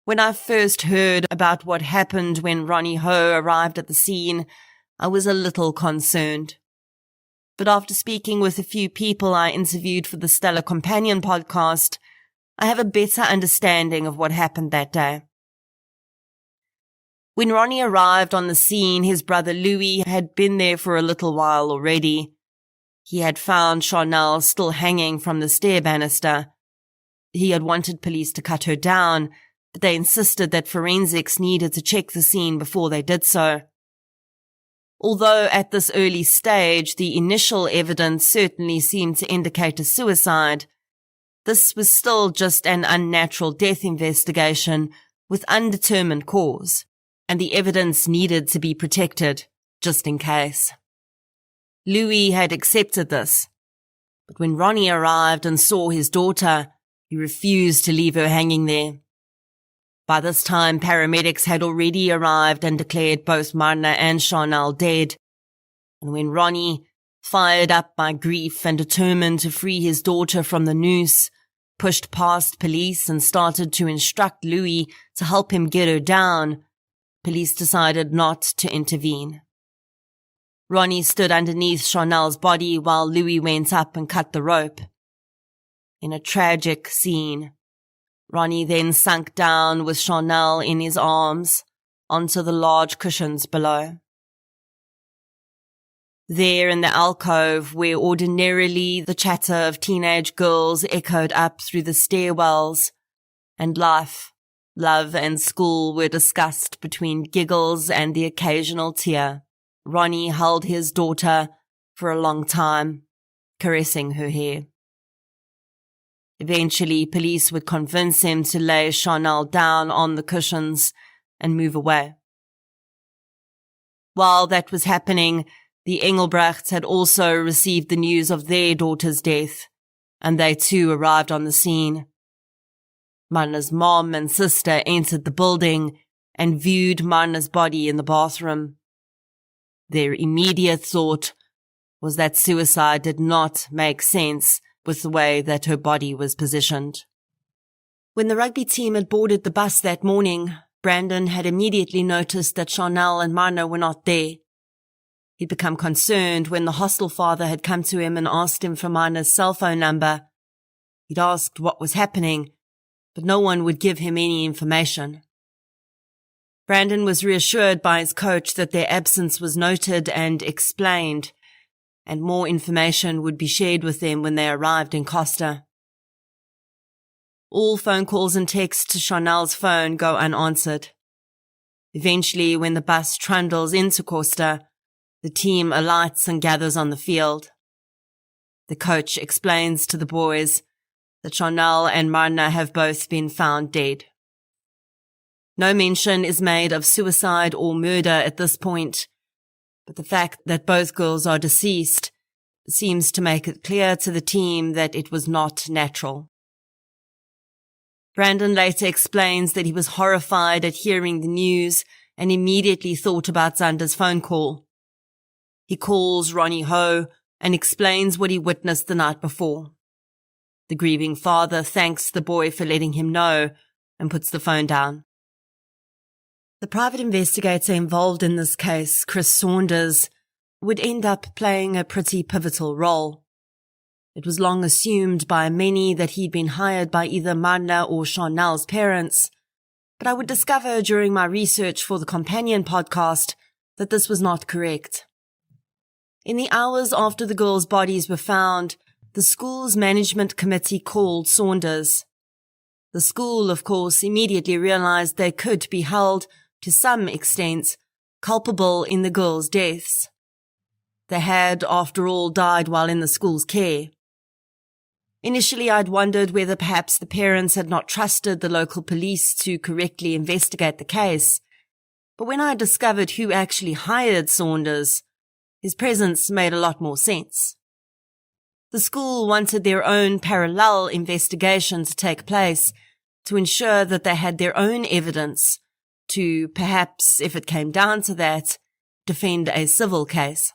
When I first heard about what happened when Ronnie Hough arrived at the scene, I was a little concerned. But after speaking with a few people I interviewed for the Stella Companion podcast, I have a better understanding of what happened that day. When Ronnie arrived on the scene, his brother Louis had been there for a little while already. He had found Sharnelle still hanging from the stair banister. He had wanted police to cut her down, but they insisted that forensics needed to check the scene before they did so. Although at this early stage the initial evidence certainly seemed to indicate a suicide, this was still just an unnatural death investigation with undetermined cause, and the evidence needed to be protected, just in case. Louis had accepted this, but when Ronnie arrived and saw his daughter, he refused to leave her hanging there. By this time, paramedics had already arrived and declared both Marna and Sharnelle dead, and when Ronnie, fired up by grief and determined to free his daughter from the noose, pushed past police and started to instruct Louis to help him get her down, police decided not to intervene. Ronnie stood underneath Sharnelle's body while Louis went up and cut the rope. In a tragic scene, Ronnie then sunk down with Sharnelle in his arms onto the large cushions below. There in the alcove, where ordinarily the chatter of teenage girls echoed up through the stairwells, and life, love and school were discussed between giggles and the occasional tear, Ronnie held his daughter for a long time, caressing her hair. Eventually, police would convince him to lay Sharnelle down on the cushions and move away. While that was happening, the Engelbrechts had also received the news of their daughter's death, and they too arrived on the scene. Marna's mom and sister entered the building and viewed Marna's body in the bathroom. Their immediate thought was that suicide did not make sense with the way that her body was positioned. When the rugby team had boarded the bus that morning, Brandon had immediately noticed that Sharnelle and Marna were not there. He'd become concerned when the hostel father had come to him and asked him for Marna's cell phone number. He'd asked what was happening, but no one would give him any information. Brandon was reassured by his coach that their absence was noted and explained, and more information would be shared with them when they arrived in Costa. All phone calls and texts to Sharnelle's phone go unanswered. Eventually, when the bus trundles into Costa, the team alights and gathers on the field. The coach explains to the boys that Sharnelle and Marna have both been found dead. No mention is made of suicide or murder at this point, but the fact that both girls are deceased seems to make it clear to the team that it was not natural. Brandon later explains that he was horrified at hearing the news and immediately thought about Xander's phone call. He calls Ronnie Hough and explains what he witnessed the night before. The grieving father thanks the boy for letting him know and puts the phone down. The private investigator involved in this case, Chris Saunders, would end up playing a pretty pivotal role. It was long assumed by many that he'd been hired by either Marna or Sharnelle's parents, but I would discover during my research for the companion podcast that this was not correct. In the hours after the girls' bodies were found, the school's management committee called Saunders. The school, of course, immediately realized they could be held, to some extent, culpable in the girls' deaths. They had, after all, died while in the school's care. Initially, I'd wondered whether perhaps the parents had not trusted the local police to correctly investigate the case. But when I discovered who actually hired Saunders, his presence made a lot more sense. The school wanted their own parallel investigation to take place to ensure that they had their own evidence to, perhaps, if it came down to that, defend a civil case.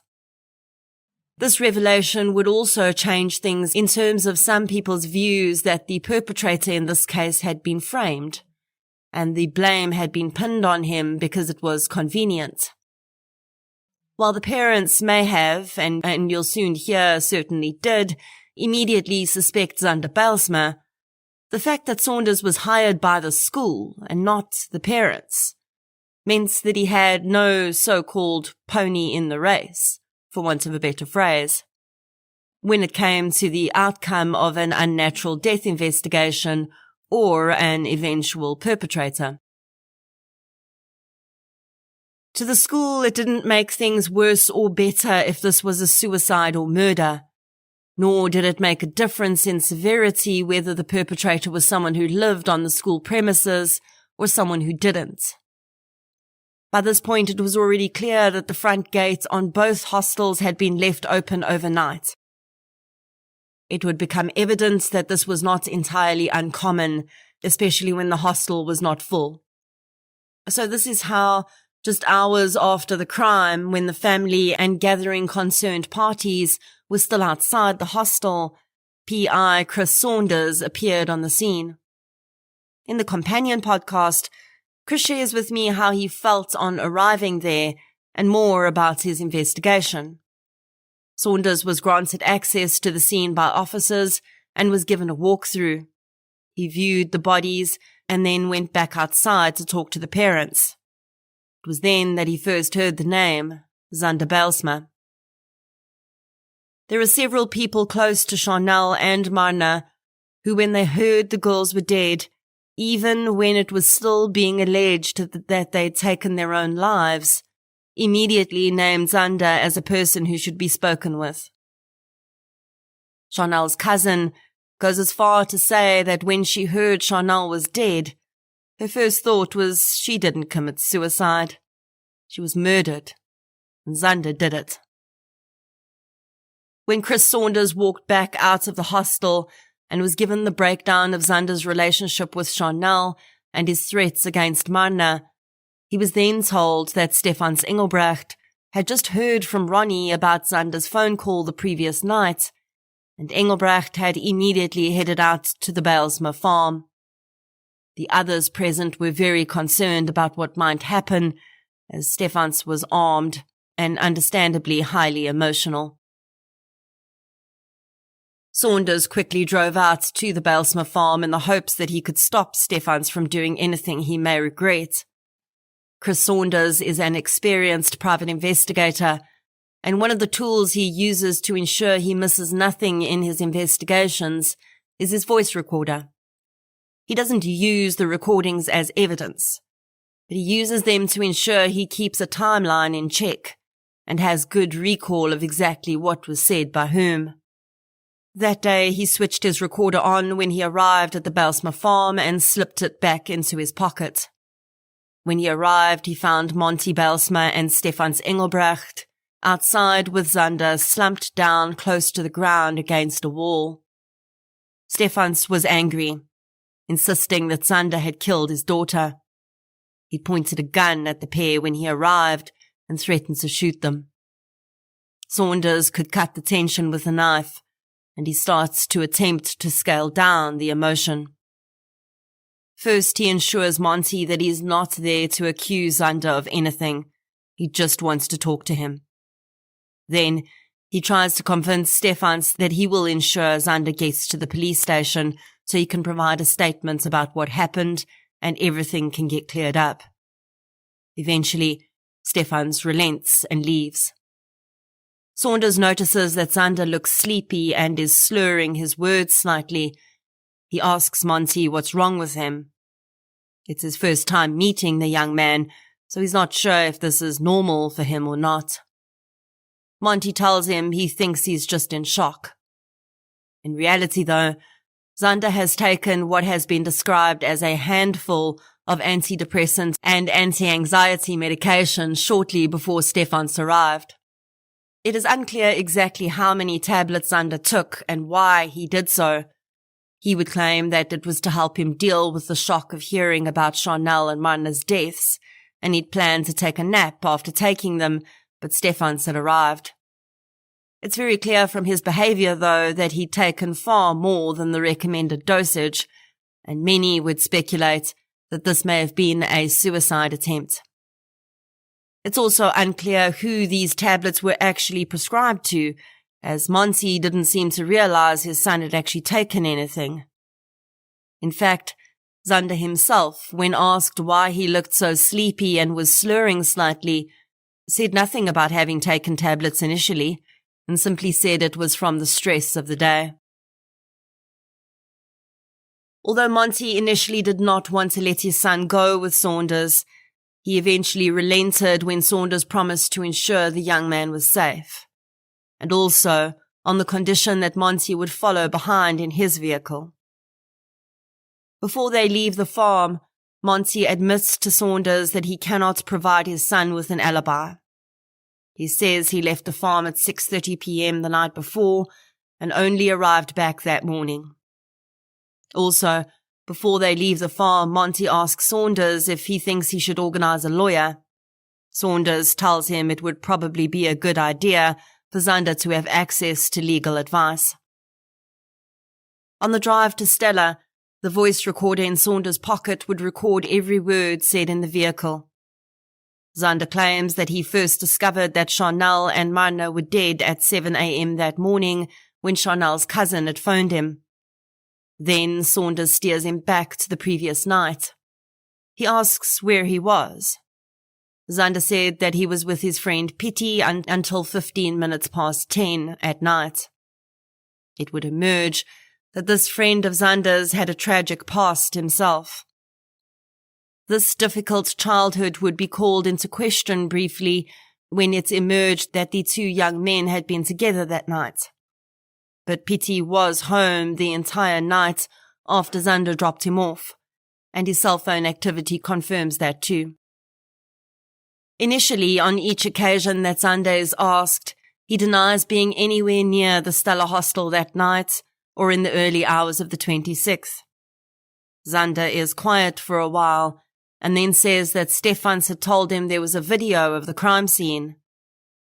This revelation would also change things in terms of some people's views that the perpetrator in this case had been framed, and the blame had been pinned on him because it was convenient. While the parents may have, and you'll soon hear certainly did, immediately suspect Xander Bijlsma, the fact that Saunders was hired by the school and not the parents meant that he had no so-called pony in the race, for want of a better phrase. When it came to the outcome of an unnatural death investigation or an eventual perpetrator. To the school, it didn't make things worse or better if this was a suicide or murder, nor did it make a difference in severity whether the perpetrator was someone who lived on the school premises or someone who didn't. By this point, it was already clear that the front gate on both hostels had been left open overnight. It would become evident that this was not entirely uncommon, especially when the hostel was not full. So this is how, just hours after the crime, when the family and gathering concerned parties were still outside the hostel, PI Chris Saunders appeared on the scene. In the companion podcast, Chris shares with me how he felt on arriving there and more about his investigation. Saunders was granted access to the scene by officers and was given a walkthrough. He viewed the bodies and then went back outside to talk to the parents. It was then that he first heard the name, Zander Bijlsma. There are several people close to Sharnelle and Marna who, when they heard the girls were dead, even when it was still being alleged that they'd taken their own lives, immediately named Zander as a person who should be spoken with. Sharnelle's cousin goes as far to say that when she heard Sharnelle was dead, her first thought was she didn't commit suicide. She was murdered, and Zander did it. When Chris Saunders walked back out of the hostel and was given the breakdown of Zander's relationship with Sharnelle and his threats against Marna, he was then told that Stefans Engelbrecht had just heard from Ronnie about Zander's phone call the previous night, and Engelbrecht had immediately headed out to the Bijlsma farm. The others present were very concerned about what might happen, as Stefans was armed and understandably highly emotional. Saunders quickly drove out to the Bijlsma farm in the hopes that he could stop Stefans from doing anything he may regret. Chris Saunders is an experienced private investigator, and one of the tools he uses to ensure he misses nothing in his investigations is his voice recorder. He doesn't use the recordings as evidence, but he uses them to ensure he keeps a timeline in check and has good recall of exactly what was said by whom. That day, he switched his recorder on when he arrived at the Bijlsma farm and slipped it back into his pocket. When he arrived, he found Monty Bijlsma and Stefans Engelbrecht outside with Zander slumped down close to the ground against a wall. Stefans was angry, insisting that Zander had killed his daughter. He pointed a gun at the pair when he arrived and threatened to shoot them. Saunders could cut the tension with a knife, and he starts to attempt to scale down the emotion. First, he ensures Monty that he's not there to accuse Zander of anything. He just wants to talk to him. Then, he tries to convince Stefans that he will ensure Zander gets to the police station so he can provide a statement about what happened and everything can get cleared up. Eventually, Stefans relents and leaves. Saunders notices that Zander looks sleepy and is slurring his words slightly. He asks Monty what's wrong with him. It's his first time meeting the young man, so he's not sure if this is normal for him or not. Monty tells him he thinks he's just in shock. In reality, though, Zander has taken what has been described as a handful of antidepressant and anti-anxiety medication shortly before Stefans arrived. It is unclear exactly how many tablets Zander took and why he did so. He would claim that it was to help him deal with the shock of hearing about Sharnelle and Marna's deaths, and he'd planned to take a nap after taking them, but Stefans had arrived. It's very clear from his behavior, though, that he'd taken far more than the recommended dosage, and many would speculate that this may have been a suicide attempt. It's also unclear who these tablets were actually prescribed to, as Monty didn't seem to realize his son had actually taken anything. In fact, Zander himself, when asked why he looked so sleepy and was slurring slightly, said nothing about having taken tablets initially, and simply said it was from the stress of the day. Although Monty initially did not want to let his son go with Saunders, he eventually relented when Saunders promised to ensure the young man was safe, and also on the condition that Monty would follow behind in his vehicle. Before they leave the farm, Monty admits to Saunders that he cannot provide his son with an alibi. He says he left the farm at 6:30 p.m. the night before and only arrived back that morning. Also, before they leave the farm, Monty asks Saunders if he thinks he should organize a lawyer. Saunders tells him it would probably be a good idea for Zander to have access to legal advice. On the drive to Stella, the voice recorder in Saunders' pocket would record every word said in the vehicle. Zander claims that he first discovered that Sharnelle and Marna were dead at 7 a.m. that morning when Sharnelle's cousin had phoned him. Then Saunders steers him back to the previous night. He asks where he was. Zander said that he was with his friend Pitty until 15 minutes past 10 at night. It would emerge that this friend of Zander's had a tragic past himself. This difficult childhood would be called into question briefly when it emerged that the two young men had been together that night. But Pitty was home the entire night after Zander dropped him off, and his cell phone activity confirms that too. Initially, on each occasion that Zander is asked, he denies being anywhere near the Stella hostel that night or in the early hours of the 26th. Zander is quiet for a while and then says that Stefans had told him there was a video of the crime scene.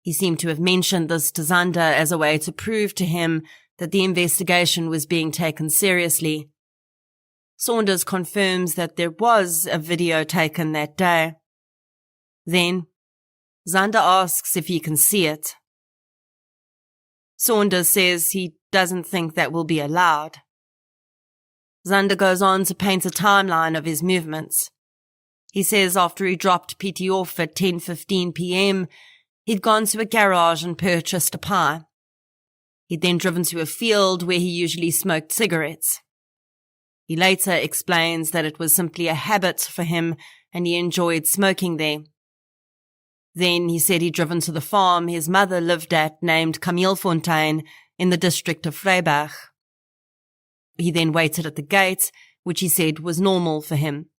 He seemed to have mentioned this to Zander as a way to prove to him that the investigation was being taken seriously. Saunders confirms that there was a video taken that day. Then, Zander asks if he can see it. Saunders says he doesn't think that will be allowed. Zander goes on to paint a timeline of his movements. He says after he dropped Pitty off at 10:15 p.m., he'd gone to a garage and purchased a pie. He'd then driven to a field where he usually smoked cigarettes. He later explains that it was simply a habit for him and he enjoyed smoking there. Then he said he'd driven to the farm his mother lived at named Kameelfontein in the district of Vryburg. He then waited at the gate, which he said was normal for him.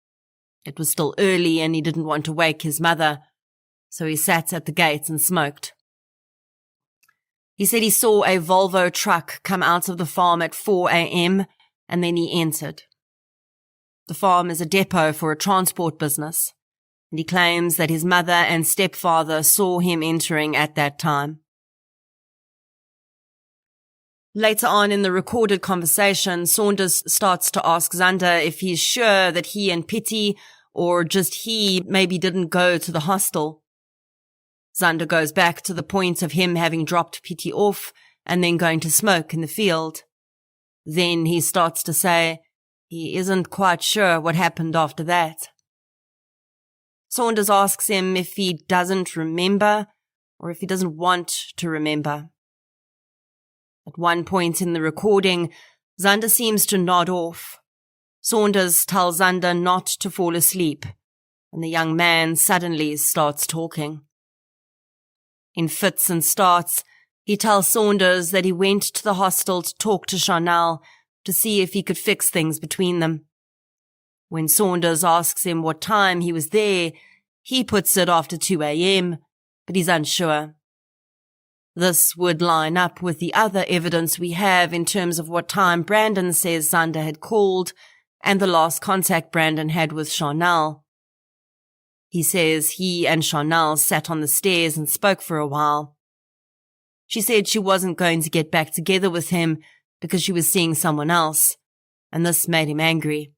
It was still early and he didn't want to wake his mother, so he sat at the gate and smoked. He said he saw a Volvo truck come out of the farm at 4 a.m. and then he entered. The farm is a depot for a transport business, and he claims that his mother and stepfather saw him entering at that time. Later on in the recorded conversation, Saunders starts to ask Zander if he's sure that he and Pitty, or just he, maybe didn't go to the hostel. Zander goes back to the point of him having dropped Pitty off and then going to smoke in the field. Then he starts to say he isn't quite sure what happened after that. Saunders asks him if he doesn't remember or if he doesn't want to remember. At one point in the recording, Zander seems to nod off. Saunders tells Zander not to fall asleep, and the young man suddenly starts talking. In fits and starts, he tells Saunders that he went to the hostel to talk to Sharnelle to see if he could fix things between them. When Saunders asks him what time he was there, he puts it after 2 a.m., but he's unsure. This would line up with the other evidence we have in terms of what time Brandon says Zander had called and the last contact Brandon had with Sharnelle. He says he and Sharnelle sat on the stairs and spoke for a while. She said she wasn't going to get back together with him because she was seeing someone else, and this made him angry.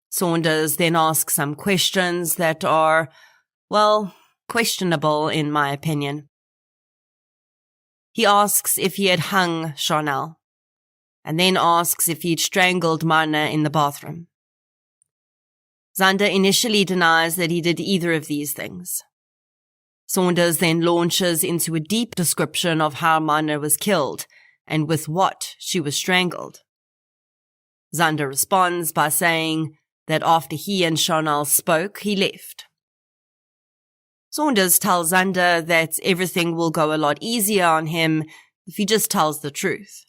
Saunders then asks some questions that are, well, questionable in my opinion. He asks if he had hung Sharnelle, and then asks if he'd strangled Marna in the bathroom. Zander initially denies that he did either of these things. Saunders then launches into a deep description of how Marna was killed and with what she was strangled. Xander responds by saying that after he and Sharnelle spoke, he left. Saunders tells Xander that everything will go a lot easier on him if he just tells the truth.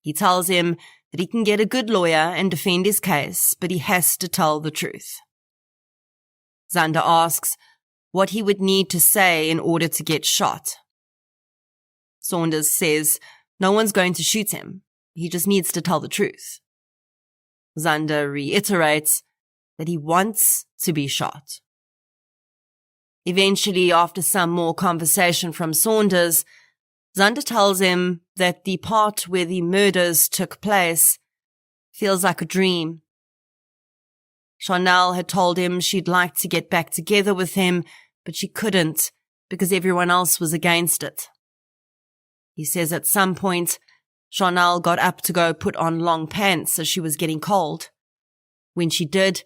He tells him that he can get a good lawyer and defend his case, but he has to tell the truth. Xander asks what he would need to say in order to get shot. Saunders says no one's going to shoot him. He just needs to tell the truth. Xander reiterates that he wants to be shot. Eventually, after some more conversation from Saunders, Xander tells him that the part where the murders took place feels like a dream. Sharnelle had told him she'd like to get back together with him, but she couldn't because everyone else was against it. He says at some point, Sharnelle got up to go put on long pants as she was getting cold. When she did,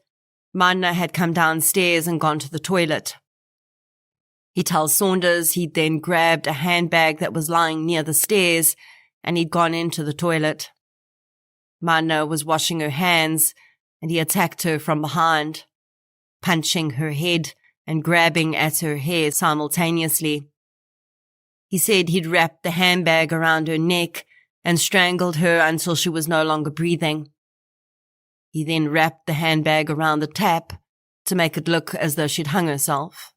Marna had come downstairs and gone to the toilet. He tells Saunders he'd then grabbed a handbag that was lying near the stairs and he'd gone into the toilet. Marna was washing her hands and he attacked her from behind, punching her head and grabbing at her hair simultaneously. He said he'd wrapped the handbag around her neck and strangled her until she was no longer breathing. He then wrapped the handbag around the tap to make it look as though she'd hung herself.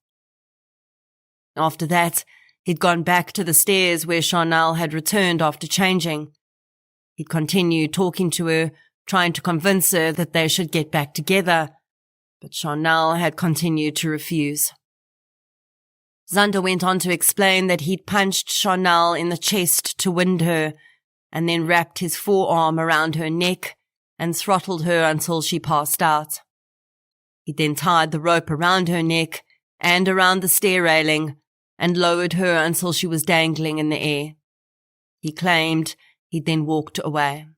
After that, he'd gone back to the stairs where Sharnelle had returned after changing. He'd continued talking to her, trying to convince her that they should get back together, but Sharnelle had continued to refuse. Xander went on to explain that he'd punched Sharnelle in the chest to wind her, and then wrapped his forearm around her neck and throttled her until she passed out. He then tied the rope around her neck and around the stair railing and lowered her until she was dangling in the air. He claimed he'd then walked away.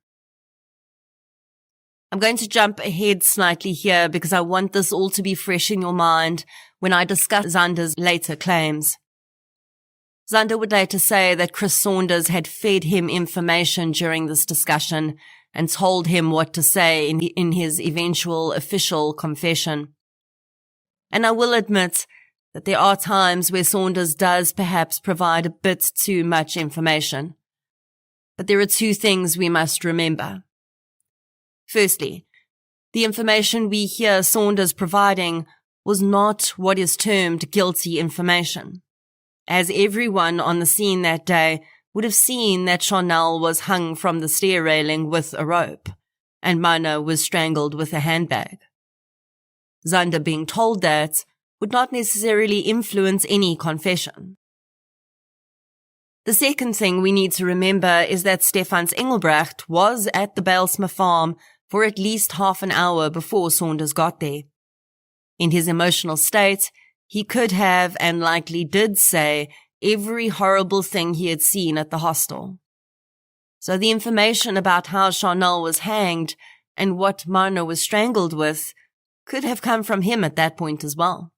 I'm going to jump ahead slightly here because I want this all to be fresh in your mind when I discuss Xander's later claims. Xander would later say that Chris Saunders had fed him information during this discussion and told him what to say in his eventual official confession. And I will admit that there are times where Saunders does perhaps provide a bit too much information. But there are two things we must remember. Firstly, the information we hear Saunders providing was not what is termed guilty information, as everyone on the scene that day would have seen that Sharnelle was hung from the stair railing with a rope, and Marna was strangled with a handbag. Xander being told that would not necessarily influence any confession. The second thing we need to remember is that Stefans Engelbrecht was at the Baalsma farm for at least half an hour before Saunders got there. In his emotional state, he could have and likely did say every horrible thing he had seen at the hostel. So the information about how Sharnelle was hanged and what Marna was strangled with could have come from him at that point as well.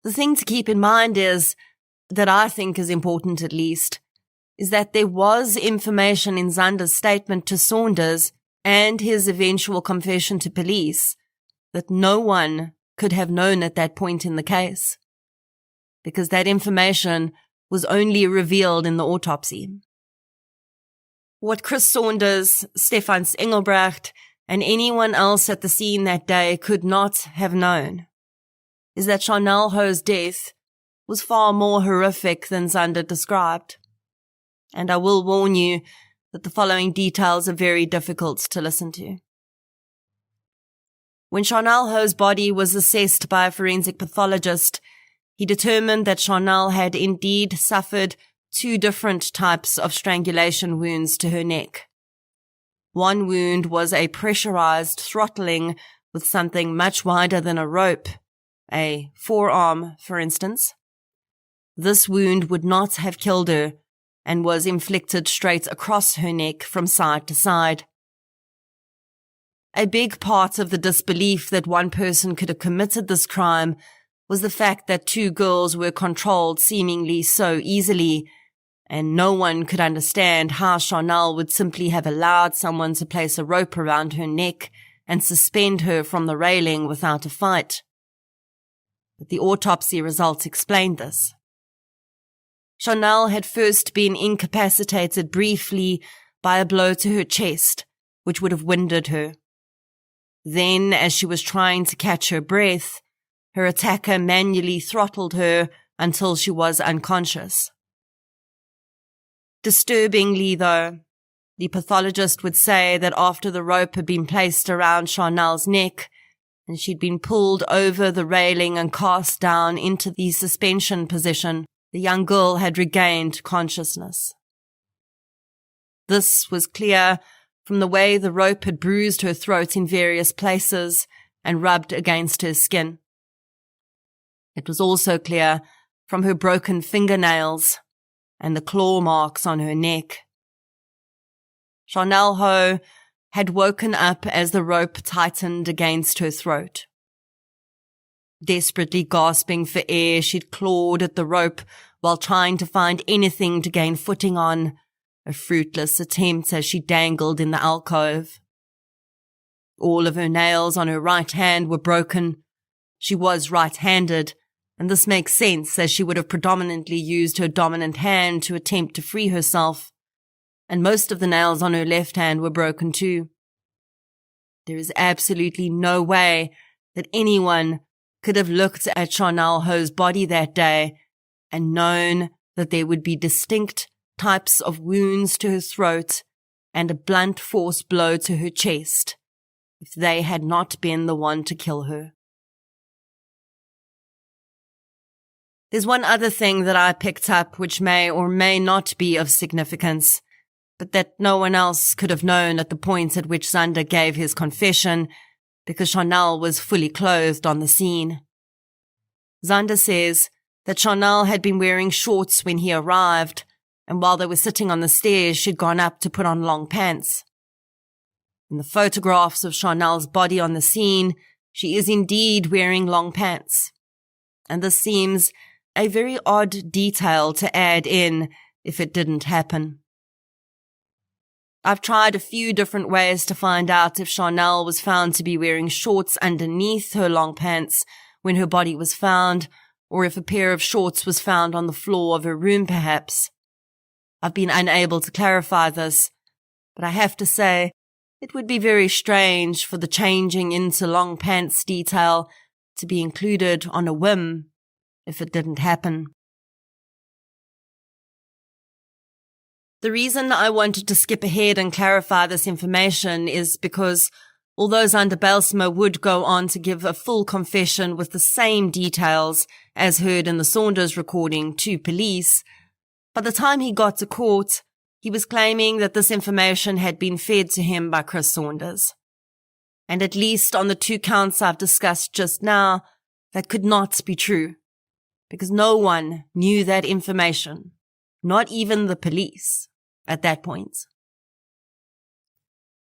The thing to keep in mind is, that I think is important at least, is that there was information in Xander's statement to Saunders and his eventual confession to police that no one could have known at that point in the case, because that information was only revealed in the autopsy. What Chris Saunders, Stefans Engelbrecht, and anyone else at the scene that day could not have known is that Sharnelle Hough's death was far more horrific than Xander described. And I will warn you that the following details are very difficult to listen to. When Sharnelle Hough's body was assessed by a forensic pathologist, he determined that Sharnelle had indeed suffered 2 different types of strangulation wounds to her neck. One wound was a pressurized throttling with something much wider than a rope, a forearm, for instance. This wound would not have killed her and was inflicted straight across her neck from side to side. A big part of the disbelief that one person could have committed this crime was the fact that 2 girls were controlled seemingly so easily, and no one could understand how Sharnelle would simply have allowed someone to place a rope around her neck and suspend her from the railing without a fight. But the autopsy results explained this. Sharnelle had first been incapacitated briefly by a blow to her chest, which would have winded her. Then, as she was trying to catch her breath, her attacker manually throttled her until she was unconscious. Disturbingly, though, the pathologist would say that after the rope had been placed around Sharnelle's neck and she'd been pulled over the railing and cast down into the suspension position, the young girl had regained consciousness. This was clear from the way the rope had bruised her throat in various places and rubbed against her skin. It was also clear from her broken fingernails and the claw marks on her neck. Sharnelle Hough had woken up as the rope tightened against her throat. Desperately gasping for air, she'd clawed at the rope while trying to find anything to gain footing on, a fruitless attempt as she dangled in the alcove. All of her nails on her right hand were broken. She was right-handed, and this makes sense as she would have predominantly used her dominant hand to attempt to free herself, and most of the nails on her left hand were broken too. There is absolutely no way that anyone could have looked at Sharnelle Hough's body that day and known that there would be distinct types of wounds to her throat and a blunt force blow to her chest if they had not been the one to kill her. There's one other thing that I picked up which may or may not be of significance, but that no one else could have known at the point at which Zander gave his confession because Sharnelle was fully clothed on the scene. Zander says that Sharnelle had been wearing shorts when he arrived, and while they were sitting on the stairs, she'd gone up to put on long pants. In the photographs of Sharnelle's body on the scene, she is indeed wearing long pants, and this seems a very odd detail to add in if it didn't happen. I've tried a few different ways to find out if Sharnelle was found to be wearing shorts underneath her long pants when her body was found, or if a pair of shorts was found on the floor of her room perhaps. I've been unable to clarify this, but I have to say it would be very strange for the changing into long pants detail to be included on a whim if it didn't happen. The reason I wanted to skip ahead and clarify this information is because although Zander Bijlsma would go on to give a full confession with the same details as heard in the Saunders recording to police, by the time he got to court, he was claiming that this information had been fed to him by Chris Saunders. And at least on the 2 counts I've discussed just now, that could not be true, because no one knew that information, not even the police, at that point.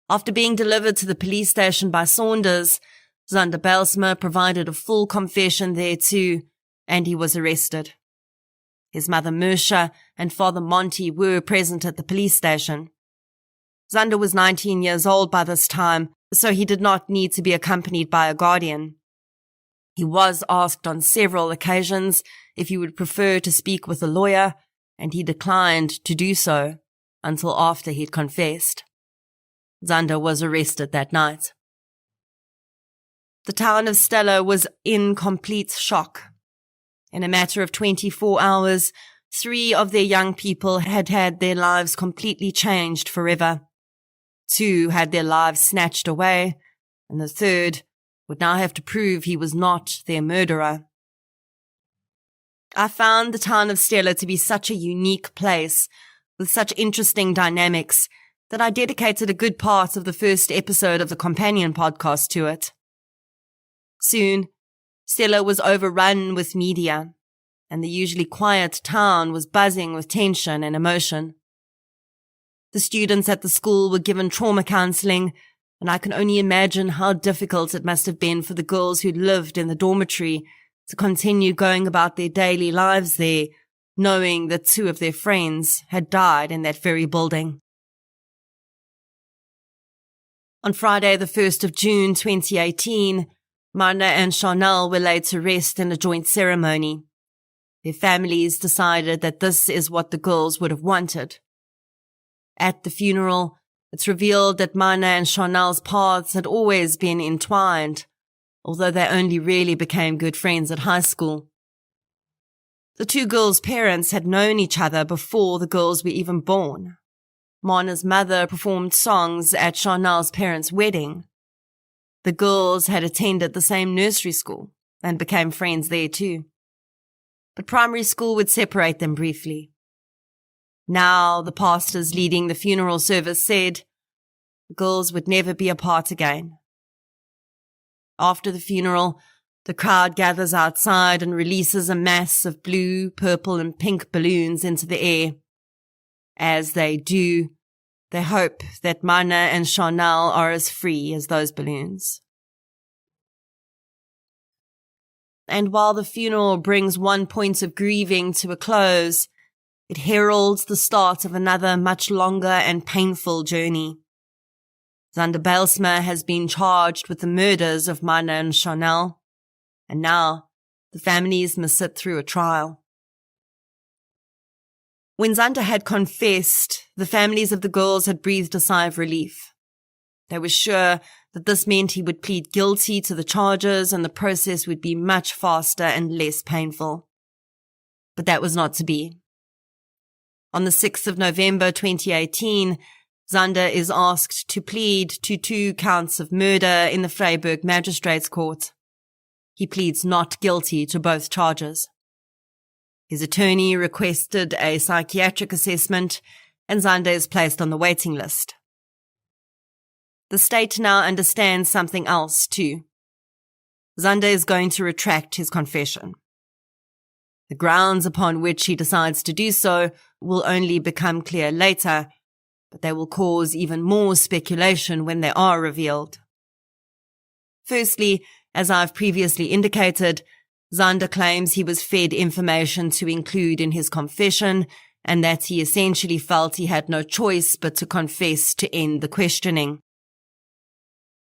After being delivered to the police station by Saunders, Zander Bijlsma provided a full confession there too, and he was arrested. His mother Mersha and father Monty were present at the police station. Zander was 19 years old by this time, so he did not need to be accompanied by a guardian. He was asked on several occasions if he would prefer to speak with a lawyer, and he declined to do so until after he'd confessed. Zander was arrested that night. The town of Stella was in complete shock. In a matter of 24 hours, 3 of their young people had had their lives completely changed forever. 2 had their lives snatched away, and the 3rd would now have to prove he was not their murderer. I found the town of Stella to be such a unique place, with such interesting dynamics, that I dedicated a good part of the first episode of the companion podcast to it. Soon, Stella was overrun with media, and the usually quiet town was buzzing with tension and emotion. The students at the school were given trauma counseling, and I can only imagine how difficult it must have been for the girls who lived in the dormitory to continue going about their daily lives there knowing that 2 of their friends had died in that very building. On Friday, the 1st of June 2018, Marna and Sharnelle were laid to rest in a joint ceremony. Their families decided that this is what the girls would have wanted. At the funeral, it's revealed that Marna and Sharnelle's paths had always been entwined, although they only really became good friends at high school. The 2 girls' parents had known each other before the girls were even born. Marna's mother performed songs at Sharnelle's parents' wedding. The girls had attended the same nursery school and became friends there too. But primary school would separate them briefly. Now, the pastors leading the funeral service said the girls would never be apart again. After the funeral, the crowd gathers outside and releases a mass of blue, purple, and pink balloons into the air. As they do, they hope that Marna and Sharnelle are as free as those balloons. And while the funeral brings one point of grieving to a close, it heralds the start of another much longer and painful journey. Zander Bijlsma has been charged with the murders of Marna and Sharnelle, and now the families must sit through a trial. When Zander had confessed, the families of the girls had breathed a sigh of relief. They were sure that this meant he would plead guilty to the charges and the process would be much faster and less painful. But that was not to be. On the 6th of November 2018, Zander is asked to plead to 2 counts of murder in the Vryburg Magistrates Court. He pleads not guilty to both charges. His attorney requested a psychiatric assessment, and Zander is placed on the waiting list. The state now understands something else too. Zander is going to retract his confession. The grounds upon which he decides to do so will only become clear later, but they will cause even more speculation when they are revealed. Firstly, as I've previously indicated, Zander claims he was fed information to include in his confession and that he essentially felt he had no choice but to confess to end the questioning.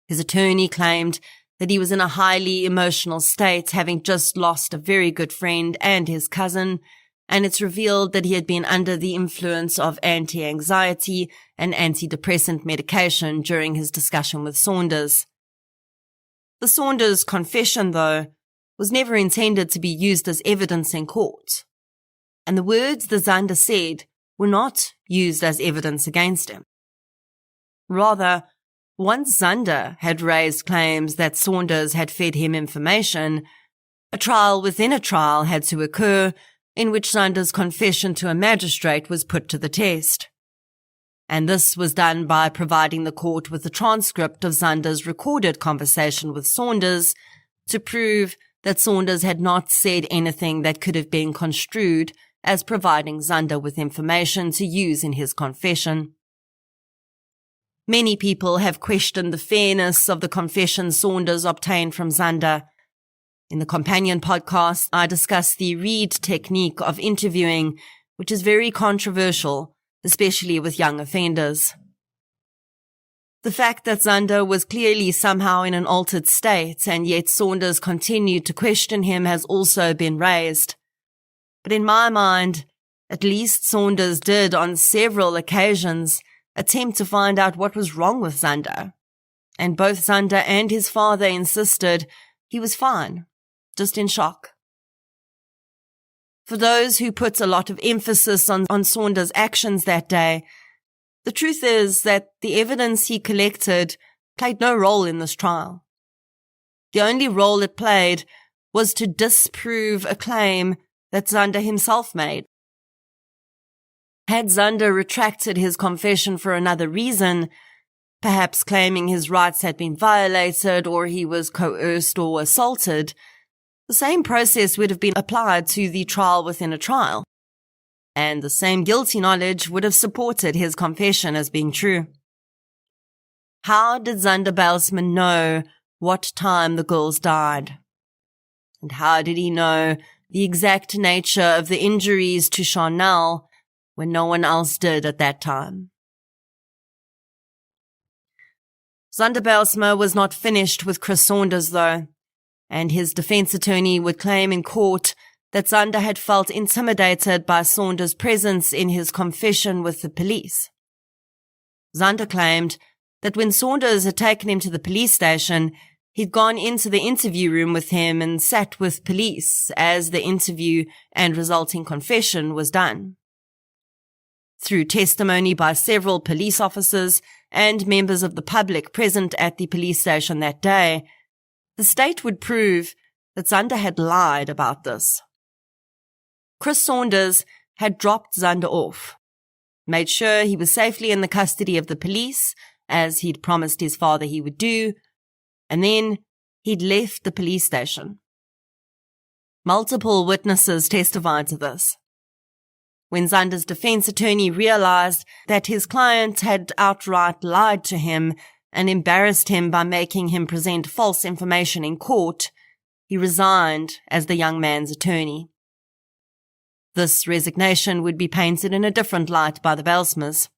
His attorney claimed that he was in a highly emotional state, having just lost a very good friend and his cousin, and it's revealed that he had been under the influence of anti-anxiety and antidepressant medication during his discussion with Saunders. The Saunders confession, though, was never intended to be used as evidence in court, and the words that Zander said were not used as evidence against him. Rather, once Zander had raised claims that Saunders had fed him information, a trial within a trial had to occur in which Zander's confession to a magistrate was put to the test. And this was done by providing the court with a transcript of Zander's recorded conversation with Saunders to prove that Saunders had not said anything that could have been construed as providing Zander with information to use in his confession. Many people have questioned the fairness of the confession Saunders obtained from Zander. In the companion podcast, I discuss the read technique of interviewing, which is very controversial, especially with young offenders. The fact that Zander was clearly somehow in an altered state and yet Saunders continued to question him has also been raised. But in my mind, at least Saunders did on several occasions attempt to find out what was wrong with Zander. And both Zander and his father insisted he was fine, just in shock. For those who put a lot of emphasis on Saunders' actions that day, the truth is that the evidence he collected played no role in this trial. The only role it played was to disprove a claim that Zander himself made. Had Zander retracted his confession for another reason, perhaps claiming his rights had been violated or he was coerced or assaulted, the same process would have been applied to the trial within a trial, and the same guilty knowledge would have supported his confession as being true. How did Zander Bijlsma know what time the girls died? And how did he know the exact nature of the injuries to Sharnelle when no one else did at that time. Zander Bijlsma was not finished with Chris Saunders, though, and his defense attorney would claim in court that Zander had felt intimidated by Saunders' presence in his confession with the police. Zander claimed that when Saunders had taken him to the police station, he'd gone into the interview room with him and sat with police as the interview and resulting confession was done. Through testimony by several police officers and members of the public present at the police station that day, the state would prove that Zander had lied about this. Chris Saunders had dropped Zander off, made sure he was safely in the custody of the police, as he'd promised his father he would do, and then he'd left the police station. Multiple witnesses testified to this. When Zander's defense attorney realized that his client had outright lied to him and embarrassed him by making him present false information in court, he resigned as the young man's attorney. This resignation would be painted in a different light by the Bijlsmas,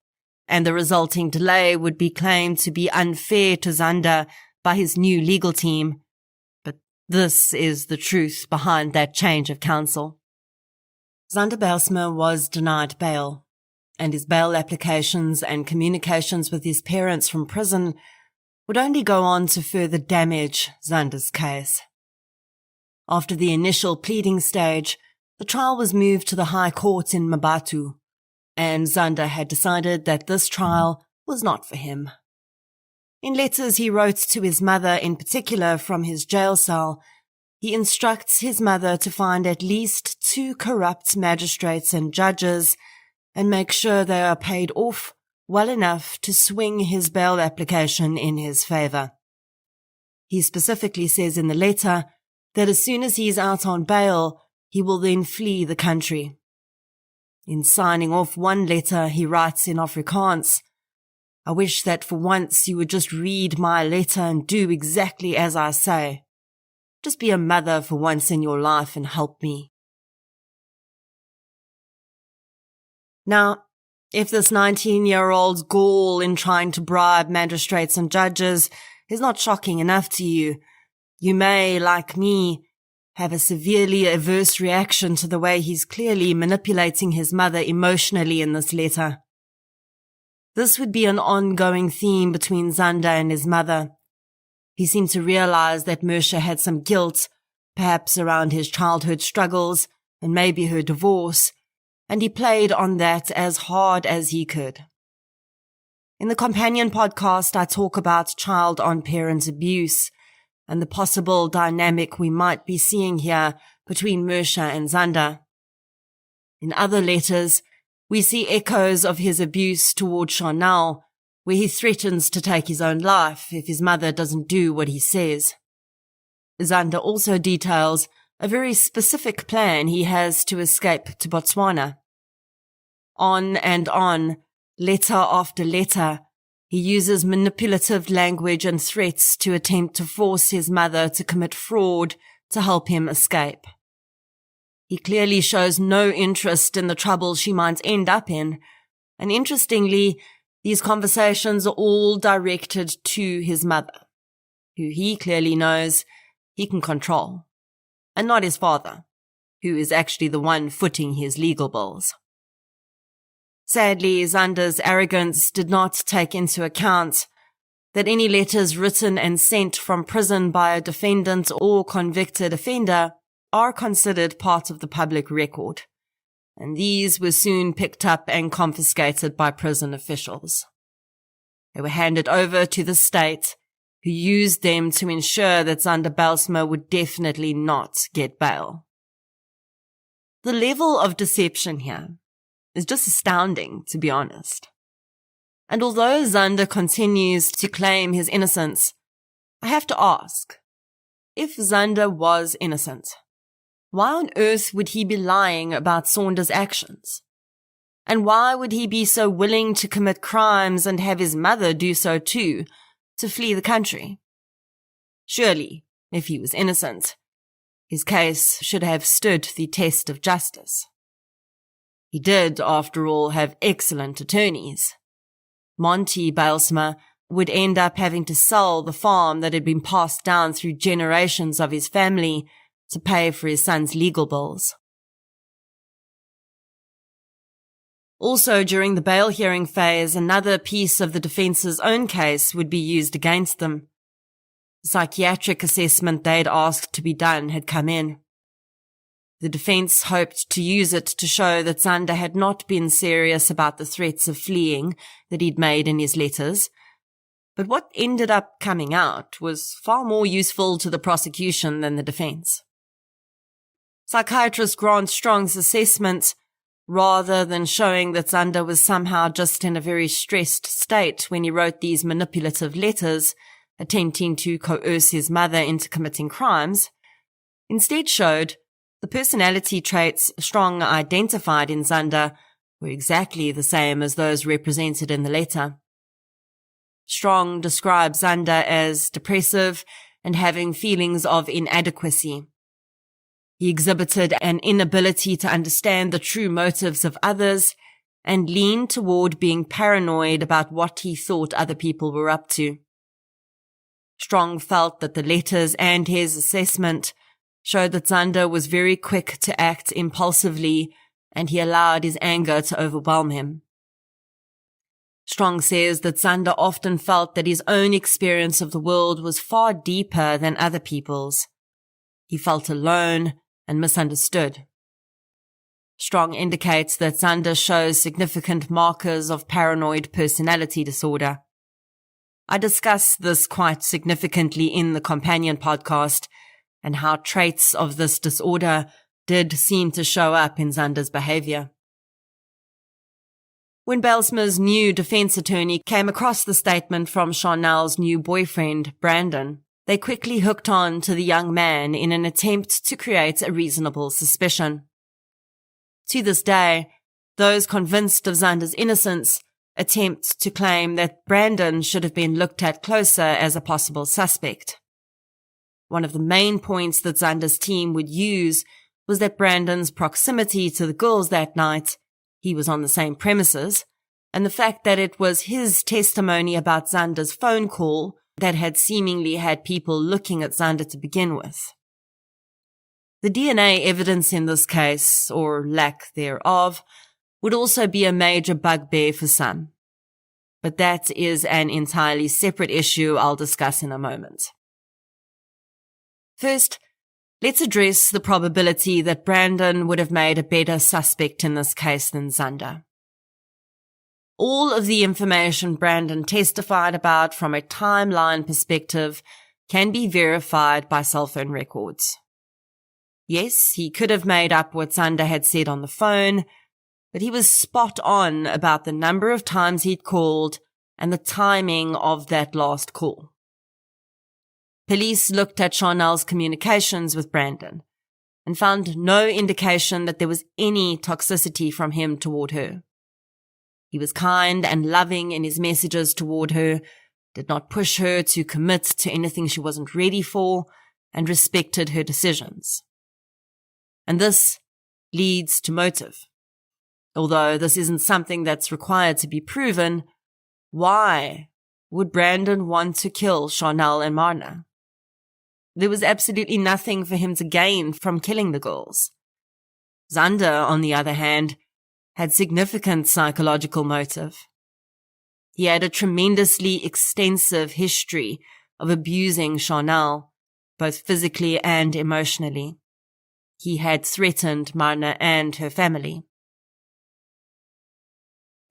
and the resulting delay would be claimed to be unfair to Zander by his new legal team. But this is the truth behind that change of counsel. Zander Bijlsma was denied bail, and his bail applications and communications with his parents from prison would only go on to further damage Zander's case. After the initial pleading stage, the trial was moved to the High Court in Mabatu, and Zander had decided that this trial was not for him. In letters he wrote to his mother in particular from his jail cell, he instructs his mother to find at least 2 corrupt magistrates and judges and make sure they are paid off well enough to swing his bail application in his favor. He specifically says in the letter that as soon as he is out on bail, he will then flee the country. In signing off one letter, he writes in Afrikaans, "I wish that for once you would just read my letter and do exactly as I say. Just be a mother for once in your life and help me." Now, if this 19-year-old's gall in trying to bribe magistrates and judges is not shocking enough to you, you may, like me, have a severely adverse reaction to the way he's clearly manipulating his mother emotionally in this letter. This would be an ongoing theme between Zander and his mother. He seemed to realize that Mersha had some guilt, perhaps around his childhood struggles and maybe her divorce, and he played on that as hard as he could. In the companion podcast, I talk about child-on-parent abuse and the possible dynamic we might be seeing here between Mersha and Zander. In other letters, we see echoes of his abuse toward Sharnelle, where he threatens to take his own life if his mother doesn't do what he says. Zander also details a very specific plan he has to escape to Botswana. On and on, letter after letter, he uses manipulative language and threats to attempt to force his mother to commit fraud to help him escape. He clearly shows no interest in the trouble she might end up in, and interestingly, these conversations are all directed to his mother, who he clearly knows he can control, and not his father, who is actually the one footing his legal bills. Sadly, Zander's arrogance did not take into account that any letters written and sent from prison by a defendant or convicted offender are considered part of the public record, and these were soon picked up and confiscated by prison officials. They were handed over to the state, who used them to ensure that Zander Bijlsma would definitely not get bail. The level of deception here is just astounding, to be honest. And although Zander continues to claim his innocence, I have to ask, if Zander was innocent, why on earth would he be lying about Saunders' actions? And why would he be so willing to commit crimes and have his mother do so too, to flee the country? Surely, if he was innocent, His case should have stood the test of justice. He did, after all, have excellent attorneys. Monty Bylsma would end up having to sell the farm that had been passed down through generations of his family to pay for his son's legal bills. Also, during the bail hearing phase, another piece of the defence's own case would be used against them. The psychiatric assessment they'd asked to be done had come in. The defense hoped to use it to show that Zander had not been serious about the threats of fleeing that he'd made in his letters. But what ended up coming out was far more useful to the prosecution than the defense. Psychiatrist Grant Strong's assessment, rather than showing that Zander was somehow just in a very stressed state when he wrote these manipulative letters, attempting to coerce his mother into committing crimes, instead showed the personality traits Strong identified in Zander were exactly the same as those represented in the letter. Strong describes Zander as depressive and having feelings of inadequacy. He exhibited an inability to understand the true motives of others and leaned toward being paranoid about what he thought other people were up to. Strong felt that the letters and his assessment showed that Zander was very quick to act impulsively, and he allowed his anger to overwhelm him. Strong says that Zander often felt that his own experience of the world was far deeper than other people's. He felt alone and misunderstood. Strong indicates that Zander shows significant markers of paranoid personality disorder. I discuss this quite significantly in the companion podcast and how traits of this disorder did seem to show up in Zander's behavior. When Bylsma's new defense attorney came across the statement from Sharnelle's new boyfriend, Brandon, they quickly hooked on to the young man in an attempt to create a reasonable suspicion. To this day, those convinced of Zander's innocence attempt to claim that Brandon should have been looked at closer as a possible suspect. One of the main points that Zander's team would use was that Brandon's proximity to the girls that night, he was on the same premises, and the fact that it was his testimony about Zander's phone call that had seemingly had people looking at Zander to begin with. The DNA evidence in this case, or lack thereof, would also be a major bugbear for some. But that is an entirely separate issue I'll discuss in a moment. First, let's address the probability that Brandon would have made a better suspect in this case than Zander. All of the information Brandon testified about from a timeline perspective can be verified by cell phone records. Yes, he could have made up what Zander had said on the phone, but he was spot on about the number of times he'd called and the timing of that last call. Police looked at Sharnelle's communications with Brandon and found no indication that there was any toxicity from him toward her. He was kind and loving in his messages toward her, did not push her to commit to anything she wasn't ready for, and respected her decisions. And this leads to motive. Although this isn't something that's required to be proven, why would Brandon want to kill Sharnelle and Marna? There was absolutely nothing for him to gain from killing the girls. Zander, on the other hand, had significant psychological motive. He had a tremendously extensive history of abusing Sharnelle, both physically and emotionally. He had threatened Marna and her family.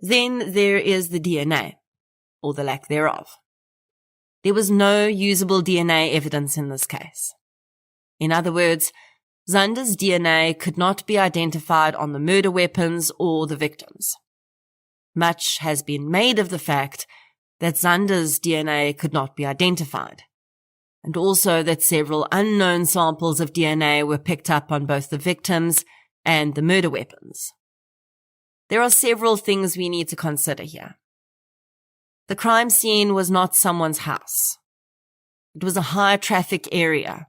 Then there is the DNA, or the lack thereof. There was no usable DNA evidence in this case. In other words, Zander's DNA could not be identified on the murder weapons or the victims. Much has been made of the fact that Zander's DNA could not be identified, and also that several unknown samples of DNA were picked up on both the victims and the murder weapons. There are several things we need to consider here. The crime scene was not someone's house. It was a high-traffic area,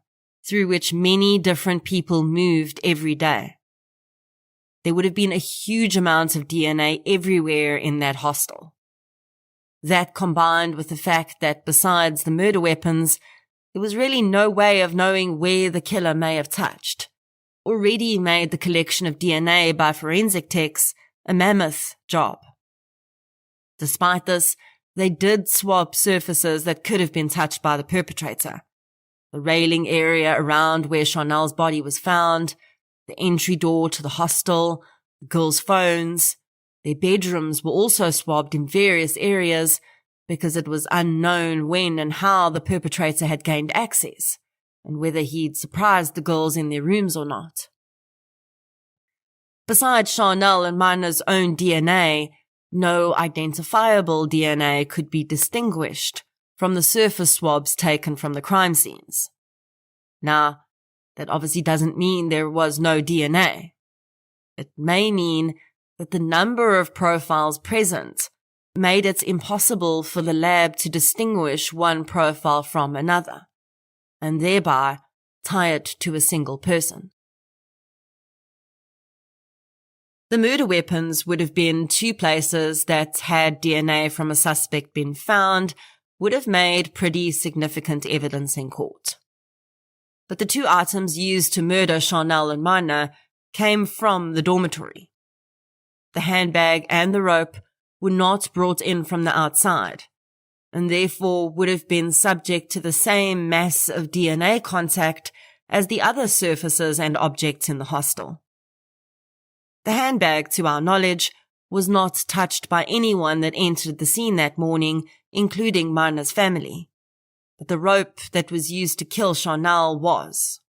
through which many different people moved every day. There would have been a huge amount of DNA everywhere in that hostel. That, combined with the fact that besides the murder weapons, there was really no way of knowing where the killer may have touched, already made the collection of DNA by forensic techs a mammoth job. Despite this, they did swab surfaces that could have been touched by the perpetrator. The railing area around where Sharnelle's body was found, the entry door to the hostel, the girls' phones. Their bedrooms were also swabbed in various areas because it was unknown when and how the perpetrator had gained access, and whether he'd surprised the girls in their rooms or not. Besides Sharnelle and Marna's own DNA, no identifiable DNA could be distinguished from the surface swabs taken from the crime scenes. Now, that obviously doesn't mean there was no DNA. It may mean that the number of profiles present made it impossible for the lab to distinguish one profile from another, and thereby tie it to a single person. The murder weapons would have been two places that, had DNA from a suspect been found, would have made pretty significant evidence in court. But the two items used to murder Sharnelle and Marna came from the dormitory. The handbag and the rope were not brought in from the outside, and therefore would have been subject to the same mass of DNA contact as the other surfaces and objects in the hostel. The handbag, to our knowledge, was not touched by anyone that entered the scene that morning, including Marna's family. But the rope that was used to kill Sharnelle was.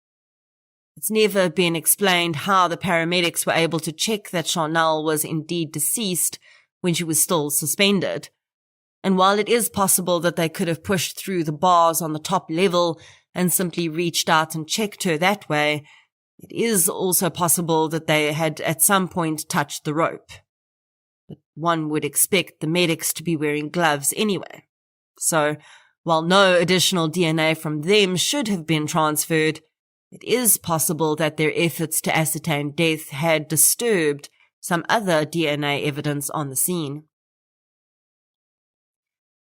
It's never been explained how the paramedics were able to check that Sharnelle was indeed deceased when she was still suspended. And while it is possible that they could have pushed through the bars on the top level and simply reached out and checked her that way, it is also possible that they had at some point touched the rope. But one would expect the medics to be wearing gloves anyway. So, while no additional DNA from them should have been transferred, it is possible that their efforts to ascertain death had disturbed some other DNA evidence on the scene.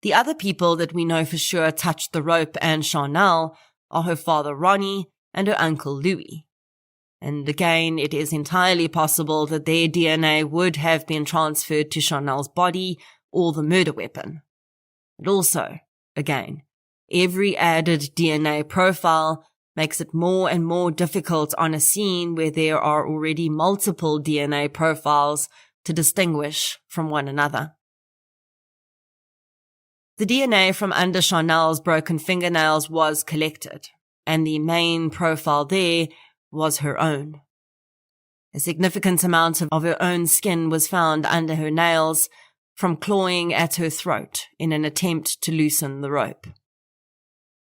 The other people that we know for sure touched the rope and Sharnelle are her father Ronnie and her uncle Louis. And again, it is entirely possible that their DNA would have been transferred to Sharnelle's body or the murder weapon. But also, again, every added DNA profile makes it more and more difficult on a scene where there are already multiple DNA profiles to distinguish from one another. The DNA from under Sharnelle's broken fingernails was collected, and the main profile there was her own. A significant amount of her own skin was found under her nails from clawing at her throat in an attempt to loosen the rope.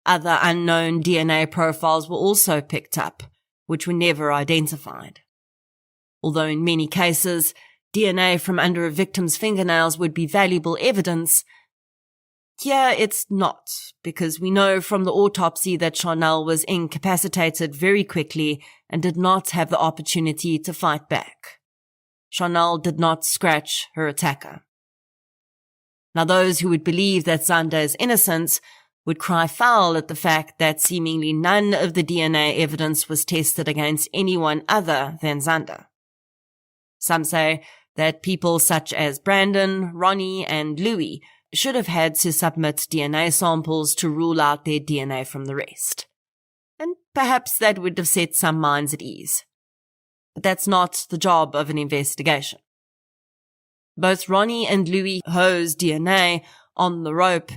Other unknown DNA profiles were also picked up, which were never identified. Although in many cases, DNA from under a victim's fingernails would be valuable evidence, here it's not, because we know from the autopsy that Sharnelle was incapacitated very quickly and did not have the opportunity to fight back. Sharnelle did not scratch her attacker. Now those who would believe that Zander's innocence would cry foul at the fact that seemingly none of the DNA evidence was tested against anyone other than Zander. Some say that people such as Brandon, Ronnie, and Louis should have had to submit DNA samples to rule out their DNA from the rest. And perhaps that would have set some minds at ease. But that's not the job of an investigation. Both Ronnie and Louis Hough's DNA on the rope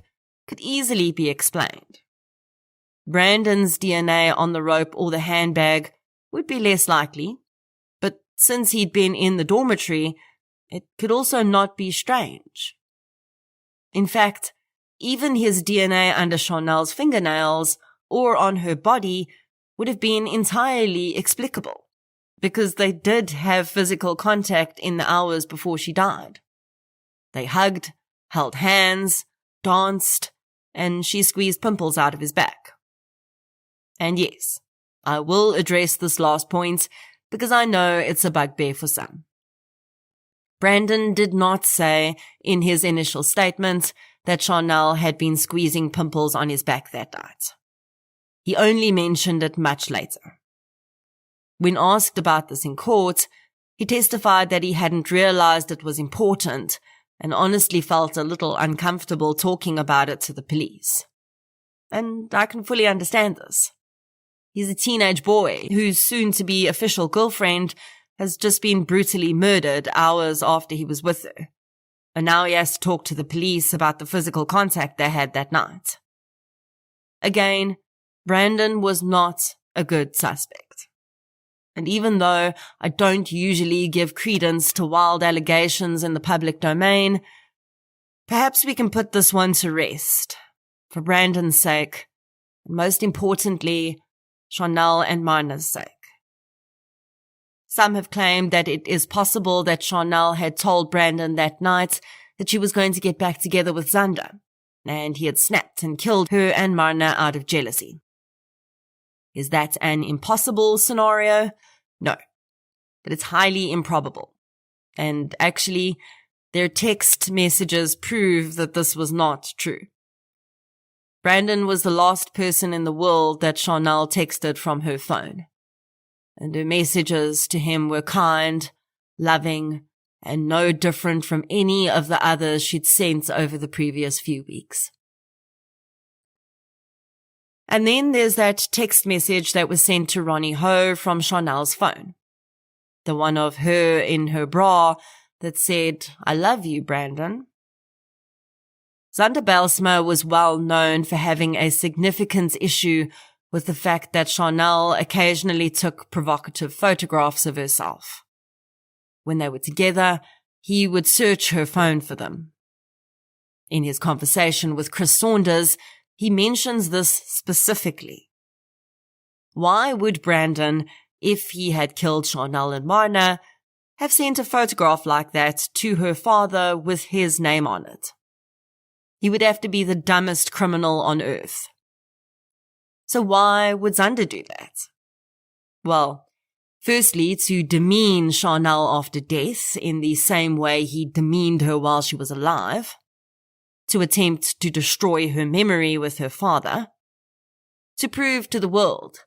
could easily be explained. Brandon's DNA on the rope or the handbag would be less likely, but since he'd been in the dormitory, it could also not be strange. In fact, even his DNA under Sharnelle's fingernails or on her body would have been entirely explicable, because they did have physical contact in the hours before she died. They hugged, held hands, danced, and she squeezed pimples out of his back. And yes, I will address this last point because I know it's a bugbear for some. Brandon did not say in his initial statement that Sharnelle had been squeezing pimples on his back that night. He only mentioned it much later. When asked about this in court, he testified that he hadn't realized it was important and honestly felt a little uncomfortable talking about it to the police. And I can fully understand this. He's a teenage boy whose soon-to-be official girlfriend has just been brutally murdered hours after he was with her. And now he has to talk to the police about the physical contact they had that night. Again, Brandon was not a good suspect. And even though I don't usually give credence to wild allegations in the public domain, perhaps we can put this one to rest, for Brandon's sake, and most importantly, Sharnelle and Marna's sake. Some have claimed that it is possible that Sharnelle had told Brandon that night that she was going to get back together with Xander, and he had snapped and killed her and Marna out of jealousy. Is that an impossible scenario? No, but it's highly improbable. And actually, their text messages prove that this was not true. Brandon was the last person in the world that Sharnelle texted from her phone. And her messages to him were kind, loving, and no different from any of the others she'd sent over the previous few weeks. And then there's that text message that was sent to Hough from Sharnelle's phone. The one of her in her bra that said, "I love you, Brandon." Xander Belsma was well known for having a significant issue with the fact that Sharnelle occasionally took provocative photographs of herself. When they were together, he would search her phone for them. In his conversation with Chris Saunders, he mentions this specifically. Why would Brandon, if he had killed Sharnelle and Marna, have sent a photograph like that to her father with his name on it? He would have to be the dumbest criminal on earth. So why would Xander do that? Well, firstly, to demean Sharnelle after death in the same way he demeaned her while she was alive, to attempt to destroy her memory with her father, to prove to the world,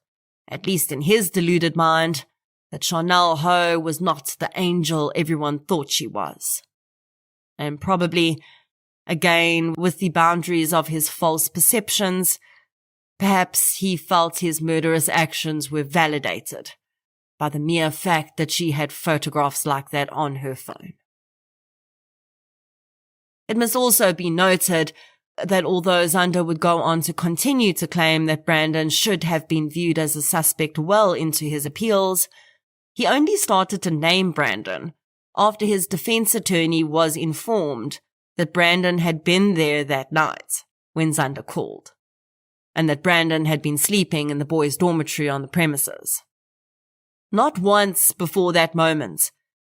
at least in his deluded mind, that Sharnelle Hough was not the angel everyone thought she was. And probably, again, with the boundaries of his false perceptions, perhaps he felt his murderous actions were validated by the mere fact that she had photographs like that on her phone. It must also be noted that although Xander would go on to continue to claim that Brandon should have been viewed as a suspect well into his appeals, he only started to name Brandon after his defense attorney was informed that Brandon had been there that night when Xander called, and that Brandon had been sleeping in the boys' dormitory on the premises. Not once before that moment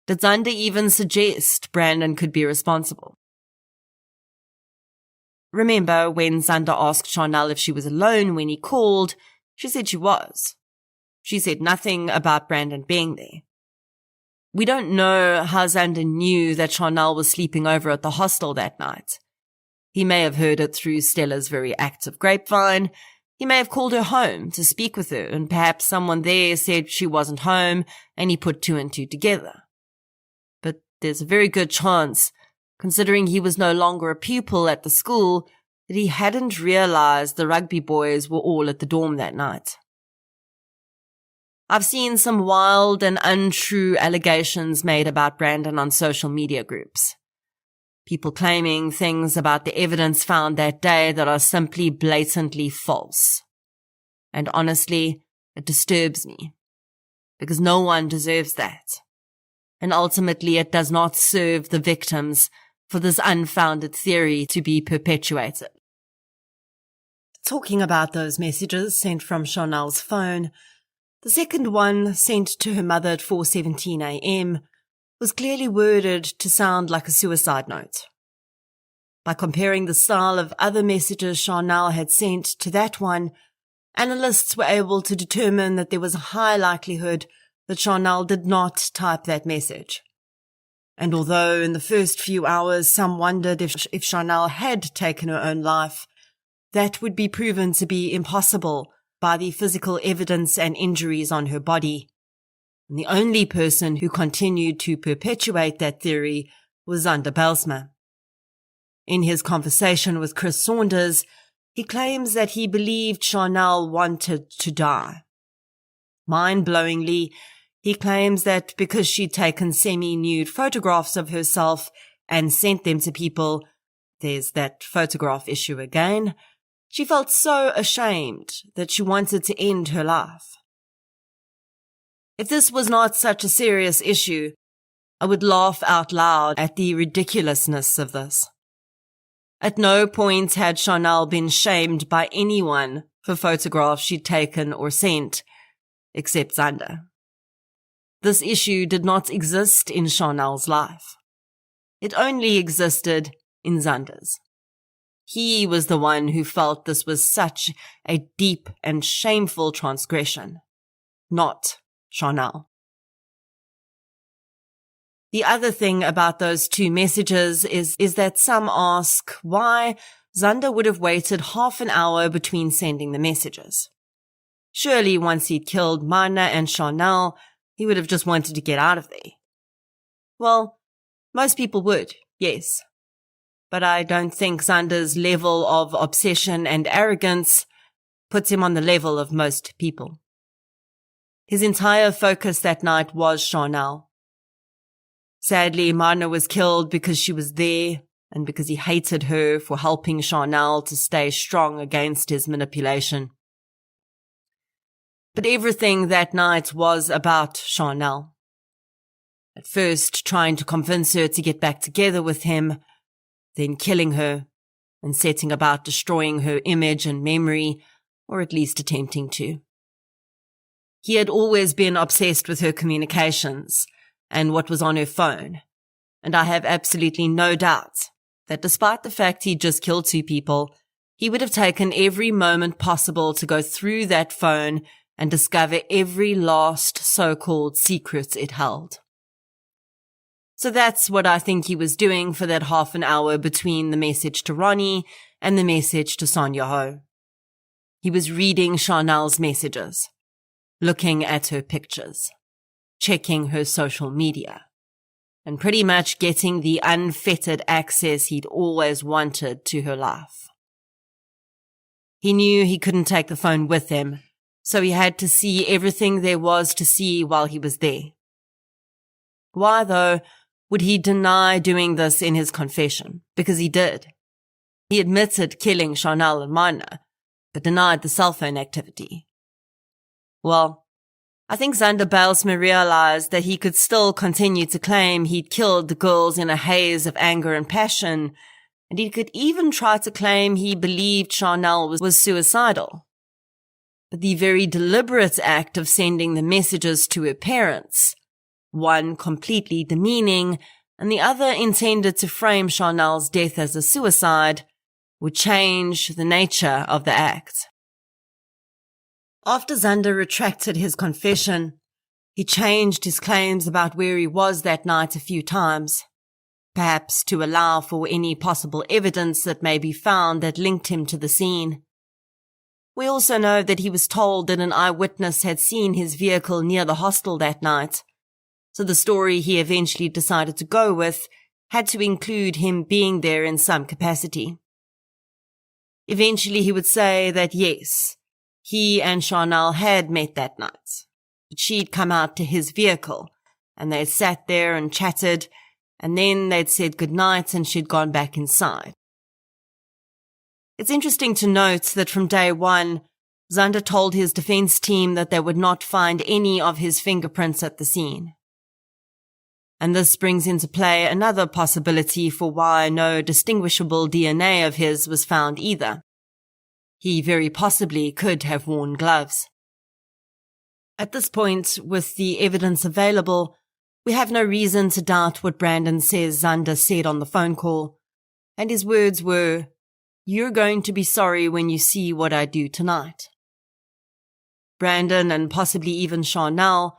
did Xander even suggest Brandon could be responsible. Remember when Xander asked Sharnelle if she was alone when he called, she said she was. She said nothing about Brandon being there. We don't know how Xander knew that Sharnelle was sleeping over at the hostel that night. He may have heard it through Stella's very active grapevine. He may have called her home to speak with her, and perhaps someone there said she wasn't home, and he put two and two together. But there's a very good chance, considering he was no longer a pupil at the school, that he hadn't realized the rugby boys were all at the dorm that night. I've seen some wild and untrue allegations made about Brandon on social media groups. People claiming things about the evidence found that day that are simply blatantly false. And honestly, it disturbs me, because no one deserves that. And ultimately, it does not serve the victims for this unfounded theory to be perpetuated. Talking about those messages sent from Sharnelle's phone, the second one, sent to her mother at 4:17 a.m., was clearly worded to sound like a suicide note. By comparing the style of other messages Sharnelle had sent to that one, Analysts were able to determine that there was a high likelihood that Sharnelle did not type that message. And although in the first few hours some wondered if Sharnelle had taken her own life, that would be proven to be impossible by the physical evidence and injuries on her body. And the only person who continued to perpetuate that theory was Zander Bijlsma. In his conversation with Chris Saunders, he claims that he believed Sharnelle wanted to die. Mind-blowingly, he claims that because she'd taken semi-nude photographs of herself and sent them to people, there's that photograph issue again, she felt so ashamed that she wanted to end her life. If this was not such a serious issue, I would laugh out loud at the ridiculousness of this. At no point had Sharnelle been shamed by anyone for photographs she'd taken or sent, except Zander. This issue did not exist in Sharnelle's life. It only existed in Zander's. He was the one who felt this was such a deep and shameful transgression, not Sharnelle. The other thing about those two messages is that some ask why Zander would have waited half an hour between sending the messages. Surely once he'd killed Marna and Sharnelle, he would have just wanted to get out of there. Well, most people would, yes. But I don't think Zander's level of obsession and arrogance puts him on the level of most people. His entire focus that night was Sharnelle. Sadly, Marna was killed because she was there and because he hated her for helping Sharnelle to stay strong against his manipulation. But everything that night was about Sharnelle. At first, trying to convince her to get back together with him, then killing her and setting about destroying her image and memory, or at least attempting to. He had always been obsessed with her communications and what was on her phone, and I have absolutely no doubt that despite the fact he'd just killed 2 people, he would have taken every moment possible to go through that phone and discover every last so-called secret it held. So that's what I think he was doing for that half an hour between the message to Ronnie and the message to Sonia Hough. He was reading Sharnelle's messages, looking at her pictures, checking her social media, and pretty much getting the unfettered access he'd always wanted to her life. He knew he couldn't take the phone with him, so he had to see everything there was to see while he was there. Why, though, would he deny doing this in his confession? Because he did. He admitted killing Sharnelle and Marna, but denied the cell phone activity. Well, I think Zander Bijlsma realized that he could still continue to claim he'd killed the girls in a haze of anger and passion, and he could even try to claim he believed Sharnelle was suicidal. But the very deliberate act of sending the messages to her parents, one completely demeaning and the other intended to frame Sharnelle's death as a suicide, would change the nature of the act. After Zander retracted his confession, he changed his claims about where he was that night a few times, perhaps to allow for any possible evidence that may be found that linked him to the scene. We also know that he was told that an eyewitness had seen his vehicle near the hostel that night, so the story he eventually decided to go with had to include him being there in some capacity. Eventually he would say that yes, he and Sharnelle had met that night, but she'd come out to his vehicle, and they'd sat there and chatted, and then they'd said goodnight and she'd gone back inside. It's interesting to note that from day one, Zander told his defense team that they would not find any of his fingerprints at the scene. And this brings into play another possibility for why no distinguishable DNA of his was found either. He very possibly could have worn gloves. At this point, with the evidence available, we have no reason to doubt what Brandon says Zander said on the phone call, and his words were, "You're going to be sorry when you see what I do tonight." Brandon and possibly even Sharnelle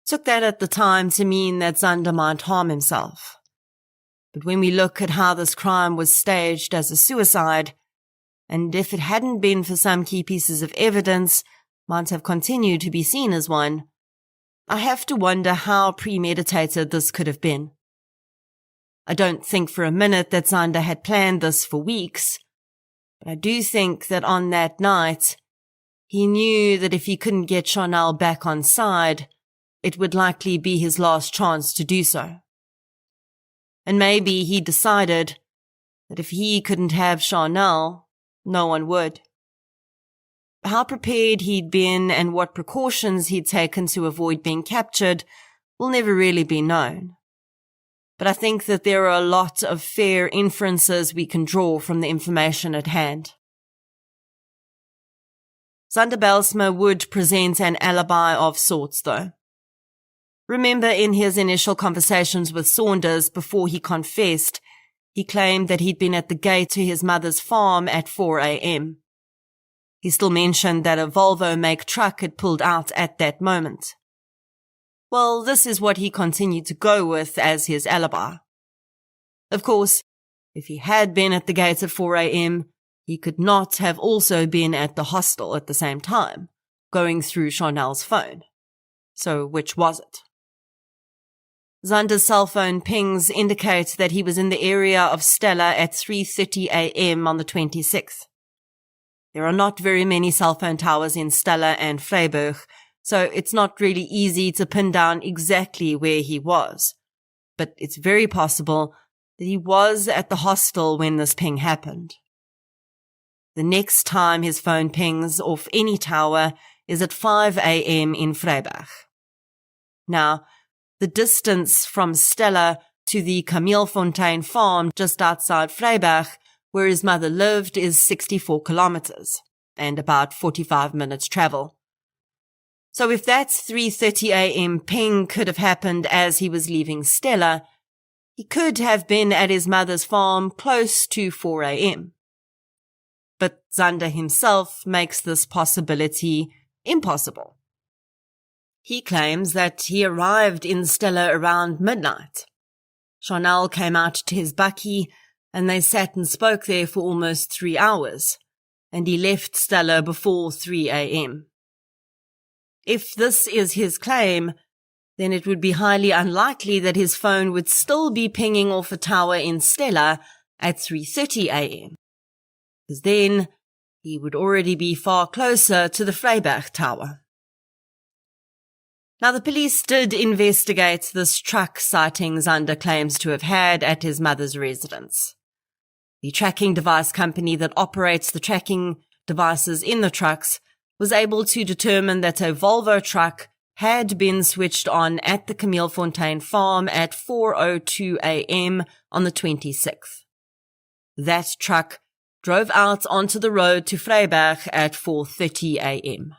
took that at the time to mean that Zander might harm himself. But when we look at how this crime was staged as a suicide, and if it hadn't been for some key pieces of evidence, might have continued to be seen as one, I have to wonder how premeditated this could have been. I don't think for a minute that Zander had planned this for weeks, but I do think that on that night, he knew that if he couldn't get Sharnelle back on side, it would likely be his last chance to do so. And maybe he decided that if he couldn't have Sharnelle, no one would. How prepared he'd been and what precautions he'd taken to avoid being captured will never really be known. But I think that there are a lot of fair inferences we can draw from the information at hand. Zander Bylsma would present an alibi of sorts, though. Remember, in his initial conversations with Saunders before he confessed, he claimed that he'd been at the gate to his mother's farm at 4 a.m. He still mentioned that a Volvo-make truck had pulled out at that moment. Well, this is what he continued to go with as his alibi. Of course, if he had been at the gate at 4 a.m., he could not have also been at the hostel at the same time, going through Sharnelle's phone. So which was it? Zander's cell phone pings indicate that he was in the area of Stella at 3:30 a.m. on the 26th. There are not very many cell phone towers in Stella and Vryburg, so it's not really easy to pin down exactly where he was. But it's very possible that he was at the hostel when this ping happened. The next time his phone pings off any tower is at 5 a.m. in Vryburg. Now, the distance from Stella to the Kameelfontein farm just outside Vryburg, where his mother lived, is 64 kilometers and about 45 minutes travel. So if that 3:30 a.m. ping could have happened as he was leaving Stella, he could have been at his mother's farm close to 4 a.m. But Zander himself makes this possibility impossible. He claims that he arrived in Stella around midnight. Sharnelle came out to his bakkie and they sat and spoke there for almost 3 hours, and he left Stella before 3 a.m. If this is his claim, then it would be highly unlikely that his phone would still be pinging off a tower in Stella at 3:30 a.m. because then he would already be far closer to the Vryburg Tower. Now, the police did investigate this truck sighting Zander claims to have had at his mother's residence. The tracking device company that operates the tracking devices in the trucks was able to determine that a Volvo truck had been switched on at the Kameelfontein farm at 4:02 a.m. on the 26th. That truck drove out onto the road to Vryburg at 4:30 a.m.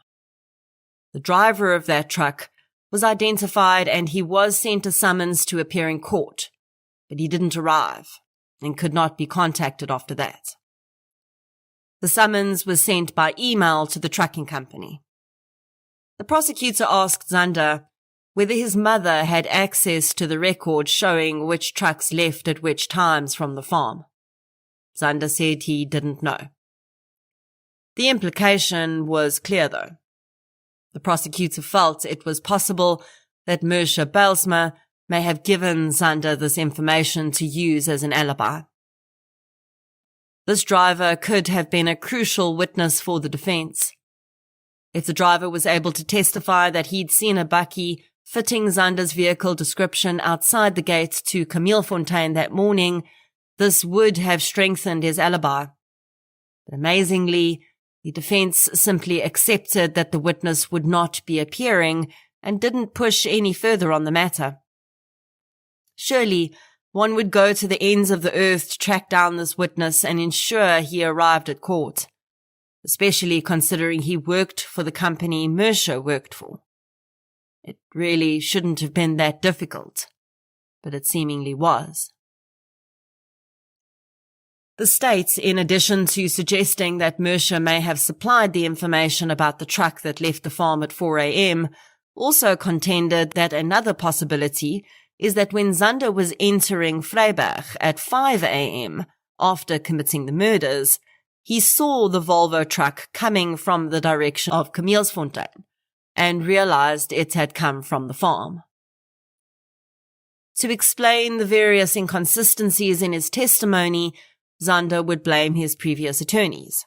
The driver of that truck was identified and he was sent a summons to appear in court, but he didn't arrive and could not be contacted after that. The summons was sent by email to the trucking company. The prosecutor asked Zander whether his mother had access to the record showing which trucks left at which times from the farm. Zander said he didn't know. The implication was clear, though. The prosecutor felt it was possible that Marna Bylsma may have given Zander this information to use as an alibi. This driver could have been a crucial witness for the defense. If the driver was able to testify that he'd seen a bakkie fitting Zander's vehicle description outside the gate to Kameelfontein that morning, this would have strengthened his alibi. But amazingly, the defense simply accepted that the witness would not be appearing and didn't push any further on the matter. Surely, one would go to the ends of the earth to track down this witness and ensure he arrived at court, especially considering he worked for the company Marna worked for. It really shouldn't have been that difficult, but it seemingly was. The state, in addition to suggesting that Mercer may have supplied the information about the truck that left the farm at 4 a.m., also contended that another possibility is that when Zander was entering Vryburg at 5 a.m. after committing the murders, he saw the Volvo truck coming from the direction of Camillesfontein and realized it had come from the farm. To explain the various inconsistencies in his testimony, Zander would blame his previous attorneys.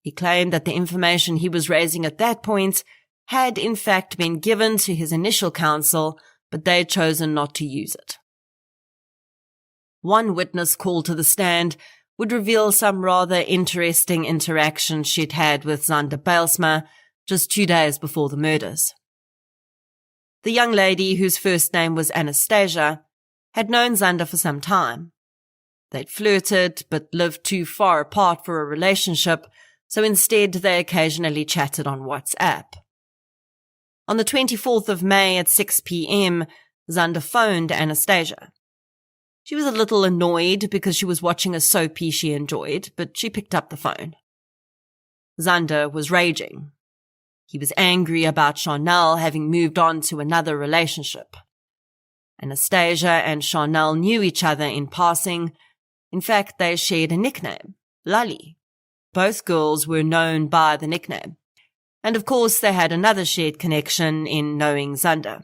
He claimed that the information he was raising at that point had in fact been given to his initial counsel, but they had chosen not to use it. One witness called to the stand would reveal some rather interesting interactions she'd had with Zander Bijlsma just 2 days before the murders. The young lady, whose first name was Anastasia, had known Zander for some time. They'd flirted, but lived too far apart for a relationship, so instead they occasionally chatted on WhatsApp. On the 24th of May at 6 p.m., Zander phoned Anastasia. She was a little annoyed because she was watching a soapie she enjoyed, but she picked up the phone. Zander was raging. He was angry about Sharnelle having moved on to another relationship. Anastasia and Sharnelle knew each other in passing. In fact, they shared a nickname, Lali. Both girls were known by the nickname. And of course, they had another shared connection in knowing Zander.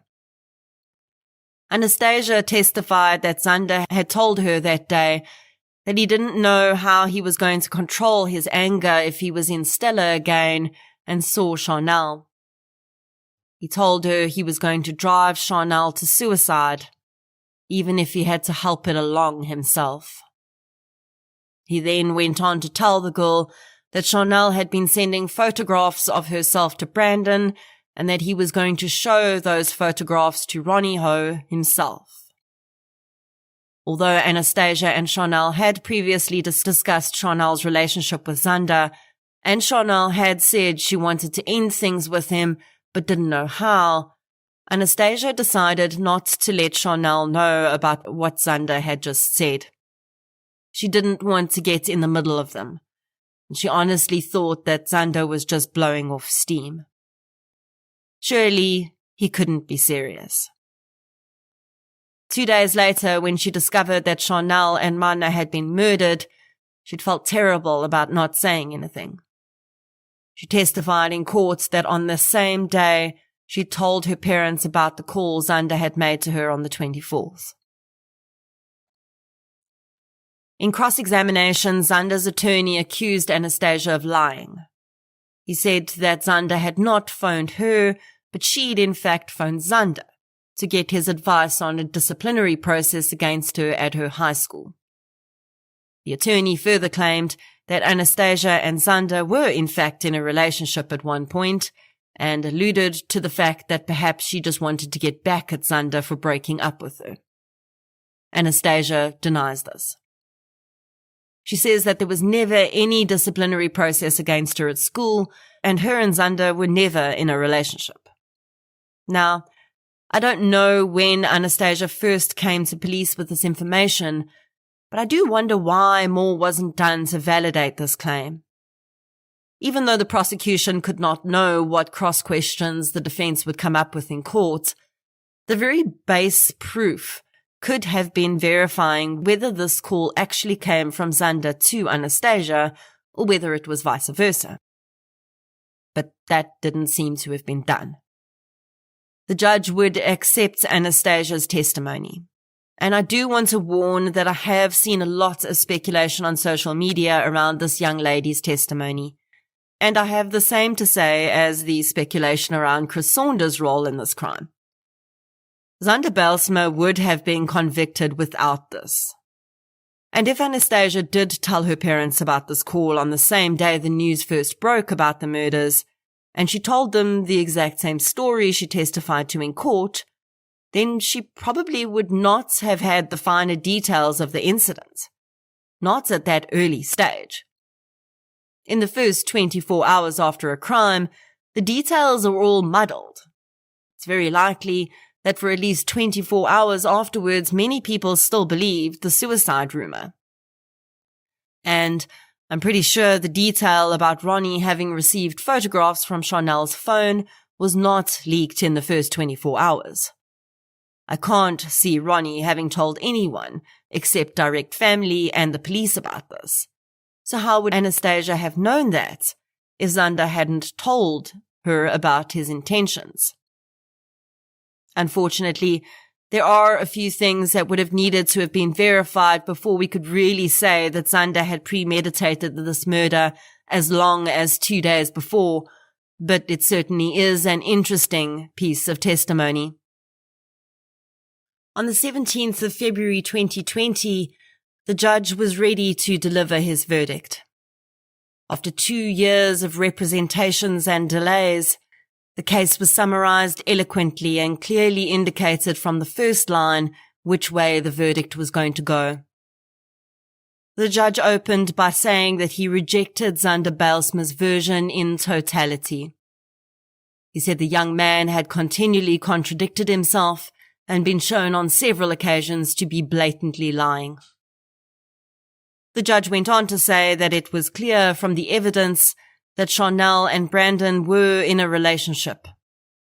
Anastasia testified that Zander had told her that day that he didn't know how he was going to control his anger if he was in Stella again and saw Sharnelle. He told her he was going to drive Sharnelle to suicide, even if he had to help it along himself. He then went on to tell the girl that Sharnelle had been sending photographs of herself to Brandon and that he was going to show those photographs to Ronnie Hough himself. Although Anastasia and Sharnelle had previously discussed Sharnelle's relationship with Zander, and Sharnelle had said she wanted to end things with him but didn't know how, Anastasia decided not to let Sharnelle know about what Zander had just said. She didn't want to get in the middle of them, and she honestly thought that Zander was just blowing off steam. Surely he couldn't be serious. 2 days later, when she discovered that Sharnelle and Marna had been murdered, she'd felt terrible about not saying anything. She testified in court that on the same day, she told her parents about the call Zander had made to her on the 24th. In cross-examination, Zander's attorney accused Anastasia of lying. He said that Zander had not phoned her, but she'd in fact phoned Zander to get his advice on a disciplinary process against her at her high school. The attorney further claimed that Anastasia and Zander were in fact in a relationship at one point, and alluded to the fact that perhaps she just wanted to get back at Zander for breaking up with her. Anastasia denies this. She says that there was never any disciplinary process against her at school, and her and Zander were never in a relationship. Now, I don't know when Anastasia first came to police with this information, but I do wonder why more wasn't done to validate this claim. Even though the prosecution could not know what cross-questions the defense would come up with in court, the very base proof could have been verifying whether this call actually came from Zander to Anastasia or whether it was vice versa. But that didn't seem to have been done. The judge would accept Anastasia's testimony. And I do want to warn that I have seen a lot of speculation on social media around this young lady's testimony. And I have the same to say as the speculation around Chris Saunders' role in this crime. Zander Bijlsma would have been convicted without this. And if Anastasia did tell her parents about this call on the same day the news first broke about the murders, and she told them the exact same story she testified to in court, then she probably would not have had the finer details of the incident. Not at that early stage. In the first 24 hours after a crime, the details are all muddled. It's very likely that for at least 24 hours afterwards, many people still believed the suicide rumor. And I'm pretty sure the detail about Ronnie having received photographs from Sharnelle's phone was not leaked in the first 24 hours. I can't see Ronnie having told anyone except direct family and the police about this. So how would Anastasia have known that if Xander hadn't told her about his intentions? Unfortunately, there are a few things that would have needed to have been verified before we could really say that Xander had premeditated this murder as long as 2 days before, but it certainly is an interesting piece of testimony. On the 17th of February 2020, the judge was ready to deliver his verdict. After 2 years of representations and delays, the case was summarized eloquently and clearly indicated from the first line which way the verdict was going to go. The judge opened by saying that he rejected Xander Bijlsma's version in totality. He said the young man had continually contradicted himself and been shown on several occasions to be blatantly lying. The judge went on to say that it was clear from the evidence that Sharnelle and Brandon were in a relationship,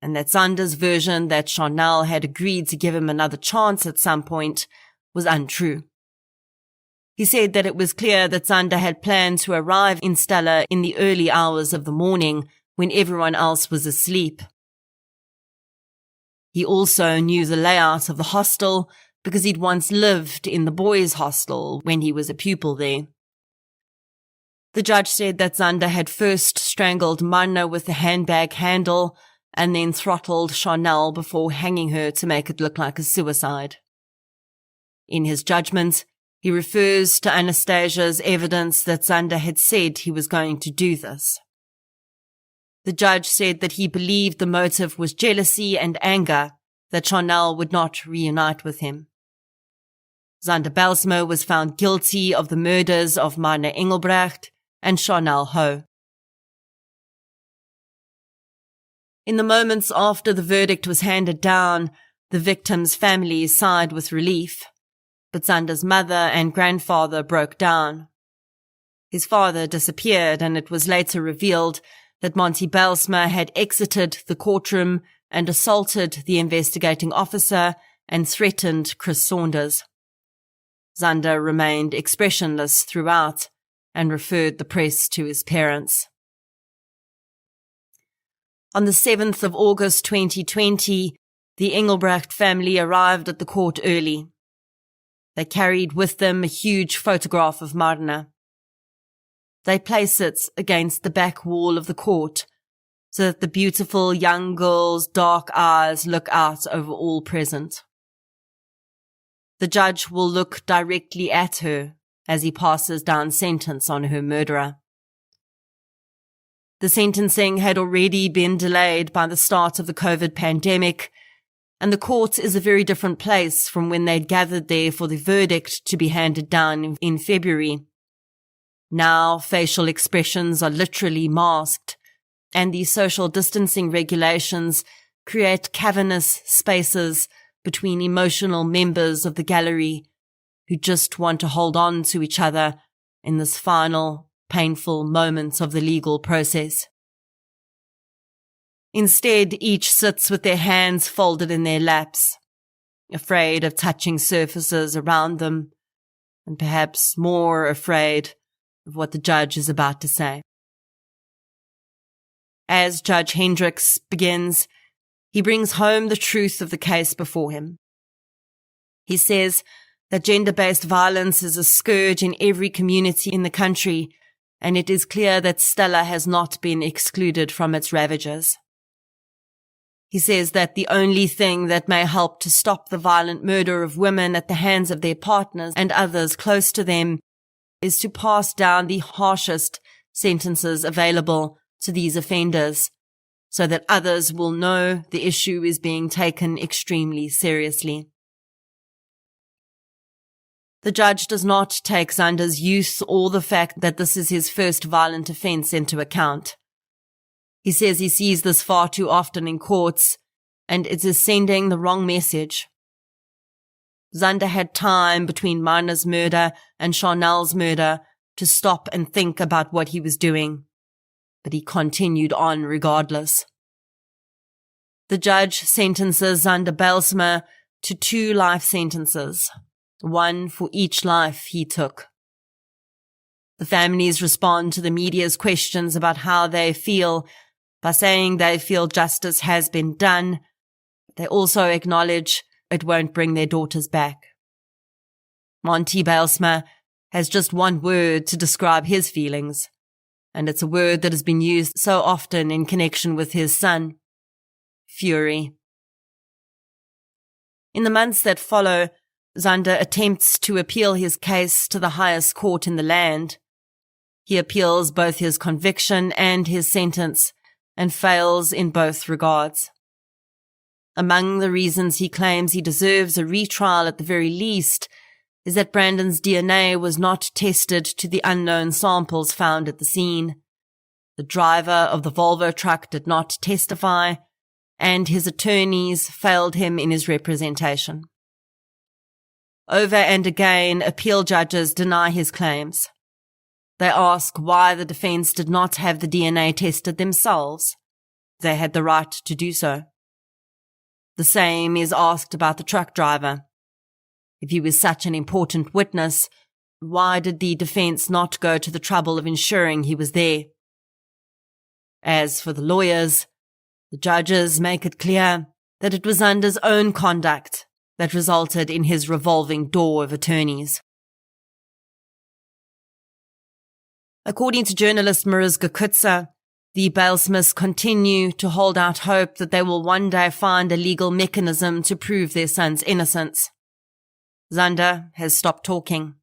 and that Xander's version that Sharnelle had agreed to give him another chance at some point was untrue. He said that it was clear that Xander had planned to arrive in Stella in the early hours of the morning when everyone else was asleep. He also knew the layout of the hostel because he'd once lived in the boys' hostel when he was a pupil there. The judge said that Xander had first strangled Marna with the handbag handle and then throttled Sharnelle before hanging her to make it look like a suicide. In his judgment, he refers to Anastasia's evidence that Xander had said he was going to do this. The judge said that he believed the motive was jealousy and anger that Sharnelle would not reunite with him. Xander Bijlsma was found guilty of the murders of Marna Engelbrecht and Sharnelle Hough. In the moments after the verdict was handed down, the victims' families sighed with relief, but Xander's mother and grandfather broke down. His father disappeared, and it was later revealed that Monty Bijlsma had exited the courtroom and assaulted the investigating officer and threatened Chris Saunders. Xander remained expressionless throughout and referred the press to his parents. On the 7th of August 2020, the Engelbrecht family arrived at the court early. They carried with them a huge photograph of Marna. They place it against the back wall of the court so that the beautiful young girl's dark eyes look out over all present. The judge will look directly at her as he passes down sentence on her murderer. The sentencing had already been delayed by the start of the COVID pandemic, and the court is a very different place from when they'd gathered there for the verdict to be handed down in February. Now facial expressions are literally masked, and the social distancing regulations create cavernous spaces between emotional members of the gallery who just want to hold on to each other in this final, painful moment of the legal process. Instead, each sits with their hands folded in their laps, afraid of touching surfaces around them, and perhaps more afraid of what the judge is about to say. As Judge Hendricks begins, he brings home the truth of the case before him. He says that gender-based violence is a scourge in every community in the country, and it is clear that Stella has not been excluded from its ravages. He says that the only thing that may help to stop the violent murder of women at the hands of their partners and others close to them is to pass down the harshest sentences available to these offenders, so that others will know the issue is being taken extremely seriously. The judge does not take Xander's youth or the fact that this is his first violent offence into account. He says he sees this far too often in courts, and it is sending the wrong message. Xander had time between Marna's murder and Sharnelle's murder to stop and think about what he was doing, but he continued on regardless. The judge sentences Zander Bijlsma to 2 life sentences, 1 for each life he took. The families respond to the media's questions about how they feel by saying they feel justice has been done. They also acknowledge it won't bring their daughters back. Monty Bijlsma has just one word to describe his feelings, and it's a word that has been used so often in connection with his son: fury. In the months that follow, Zander attempts to appeal his case to the highest court in the land. He appeals both his conviction and his sentence, and fails in both regards. Among the reasons he claims he deserves a retrial at the very least is that Brandon's DNA was not tested to the unknown samples found at the scene. The driver of the Volvo truck did not testify, and his attorneys failed him in his representation. Over and again, appeal judges deny his claims. They ask why the defense did not have the DNA tested themselves. They had the right to do so. The same is asked about the truck driver. If he was such an important witness, why did the defense not go to the trouble of ensuring he was there? As for the lawyers, the judges make it clear that it was Zander's own conduct that resulted in his revolving door of attorneys. According to journalist Mariska Kutzer, the Bijlsmas continue to hold out hope that they will one day find a legal mechanism to prove their son's innocence. Zander has stopped talking.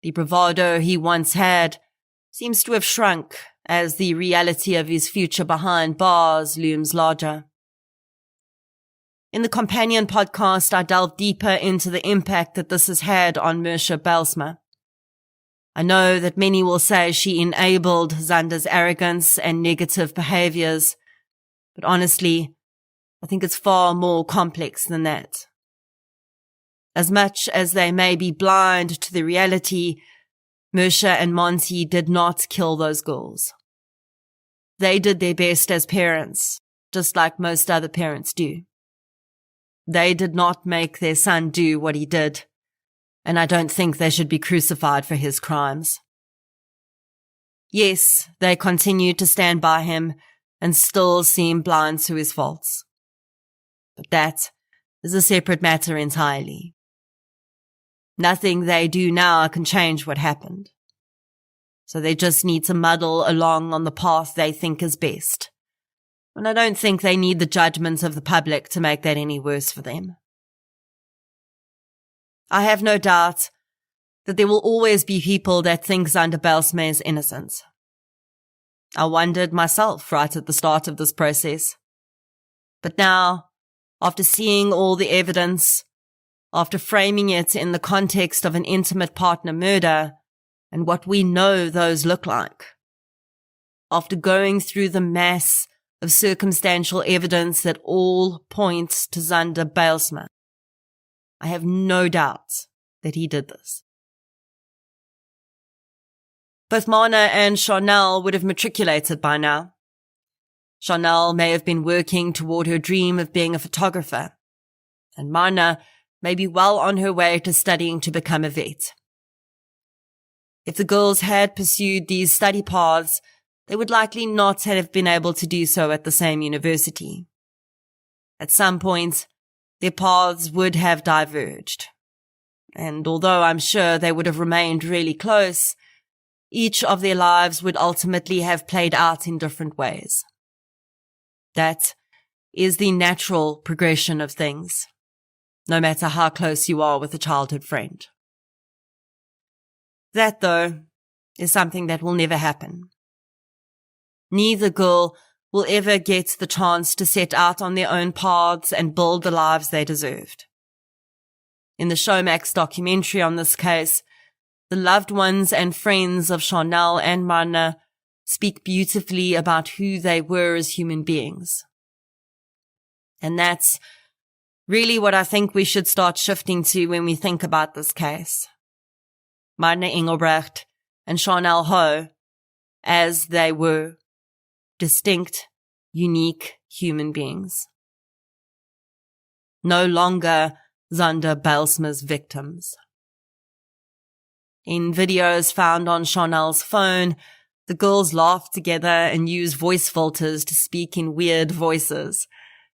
The bravado he once had seems to have shrunk as the reality of his future behind bars looms larger. In the companion podcast, I delve deeper into the impact that this has had on Marna Bijlsma. I know that many will say she enabled Zander's arrogance and negative behaviors, but honestly, I think it's far more complex than that. As much as they may be blind to the reality, Marna and Monty did not kill those girls. They did their best as parents, just like most other parents do. They did not make their son do what he did, and I don't think they should be crucified for his crimes. Yes, they continue to stand by him and still seem blind to his faults. But that is a separate matter entirely. Nothing they do now can change what happened. So they just need to muddle along on the path they think is best. And I don't think they need the judgment of the public to make that any worse for them. I have no doubt that there will always be people that think Zander Bijlsma is innocent. I wondered myself right at the start of this process. But now, after seeing all the evidence, after framing it in the context of an intimate partner murder and what we know those look like, after going through the mass of circumstantial evidence that all points to Zander Bijlsma, I have no doubt that he did this. Both Marna and Sharnelle would have matriculated by now. Sharnelle may have been working toward her dream of being a photographer, and Marna may be well on her way to studying to become a vet. If the girls had pursued these study paths, they would likely not have been able to do so at the same university. At some point, their paths would have diverged. And although I'm sure they would have remained really close, each of their lives would ultimately have played out in different ways. That is the natural progression of things, no matter how close you are with a childhood friend. That, though, is something that will never happen. Neither girl will ever get the chance to set out on their own paths and build the lives they deserved. In the Showmax documentary on this case, the loved ones and friends of Sharnelle and Marna speak beautifully about who they were as human beings. And that's really what I think we should start shifting to when we think about this case. Marna Engelbrecht and Sharnelle Hough as they were distinct, unique human beings. No longer Zander Bijlsma's victims. In videos found on Sharnelle's phone, the girls laugh together and use voice filters to speak in weird voices,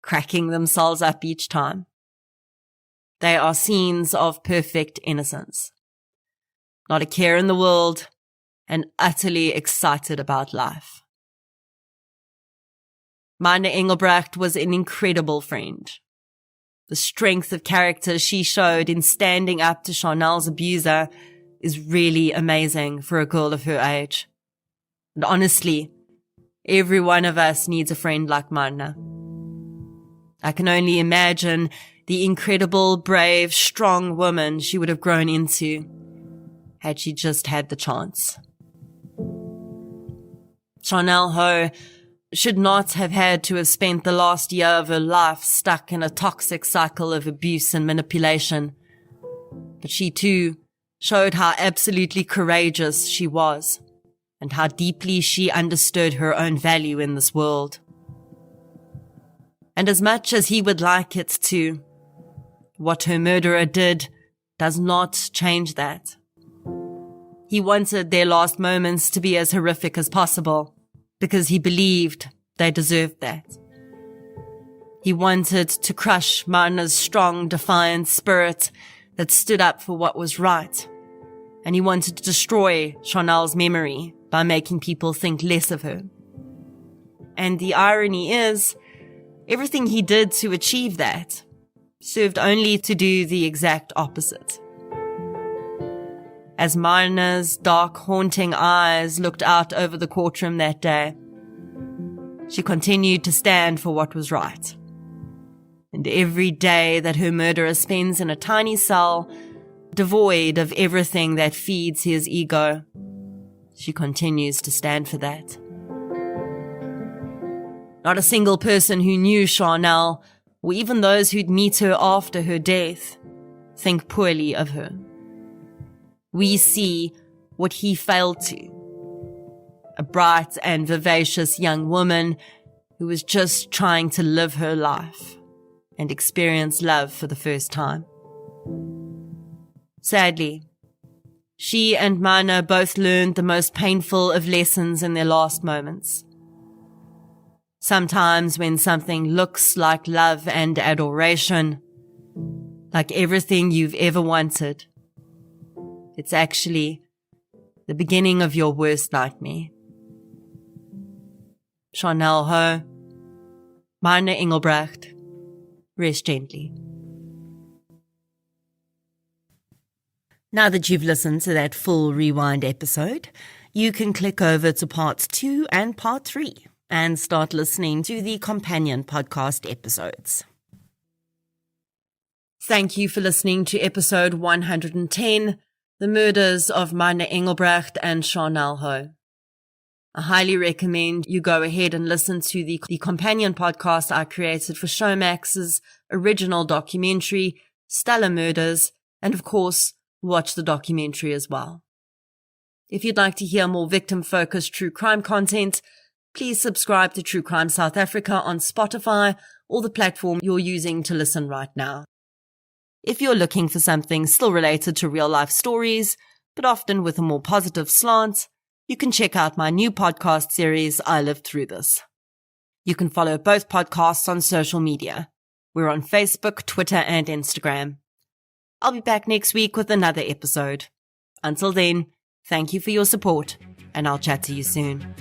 cracking themselves up each time. They are scenes of perfect innocence. Not a care in the world, and utterly excited about life. Marna Engelbrecht was an incredible friend. The strength of character she showed in standing up to Sharnelle's abuser is really amazing for a girl of her age. And honestly, every one of us needs a friend like Marna. I can only imagine the incredible, brave, strong woman she would have grown into had she just had the chance. Sharnelle Hough should not have had to have spent the last year of her life stuck in a toxic cycle of abuse and manipulation. But she too showed how absolutely courageous she was and how deeply she understood her own value in this world. And as much as he would like it to, what her murderer did does not change that. He wanted their last moments to be as horrific as possible because he believed they deserved that. He wanted to crush Marna's strong, defiant spirit that stood up for what was right. And he wanted to destroy Sharnelle's memory by making people think less of her. And the irony is, everything he did to achieve that served only to do the exact opposite. As Marna's dark, haunting eyes looked out over the courtroom that day, she continued to stand for what was right. And every day that her murderer spends in a tiny cell, devoid of everything that feeds his ego, she continues to stand for that. Not a single person who knew Sharnelle, or even those who'd meet her after her death, think poorly of her. We see what he failed to. A bright and vivacious young woman who was just trying to live her life and experience love for the first time. Sadly, she and Marna both learned the most painful of lessons in their last moments. Sometimes when something looks like love and adoration, like everything you've ever wanted, it's actually the beginning of your worst nightmare. Sharnelle Hough, Marna Engelbrecht, rest gently. Now that you've listened to that full Rewind episode, you can click over to part 2 and part 3 and start listening to the companion podcast episodes. Thank you for listening to episode 110, The Murders of Marna Engelbrecht and Sharnelle Hough. I highly recommend you go ahead and listen to the companion podcast I created for Showmax's original documentary, Stellar Murders, and of course, watch the documentary as well. If you'd like to hear more victim-focused true crime content, please subscribe to True Crime South Africa on Spotify or the platform you're using to listen right now. If you're looking for something still related to real-life stories, but often with a more positive slant, you can check out my new podcast series, I Lived Through This. You can follow both podcasts on social media. We're on Facebook, Twitter, and Instagram. I'll be back next week with another episode. Until then, thank you for your support, and I'll chat to you soon.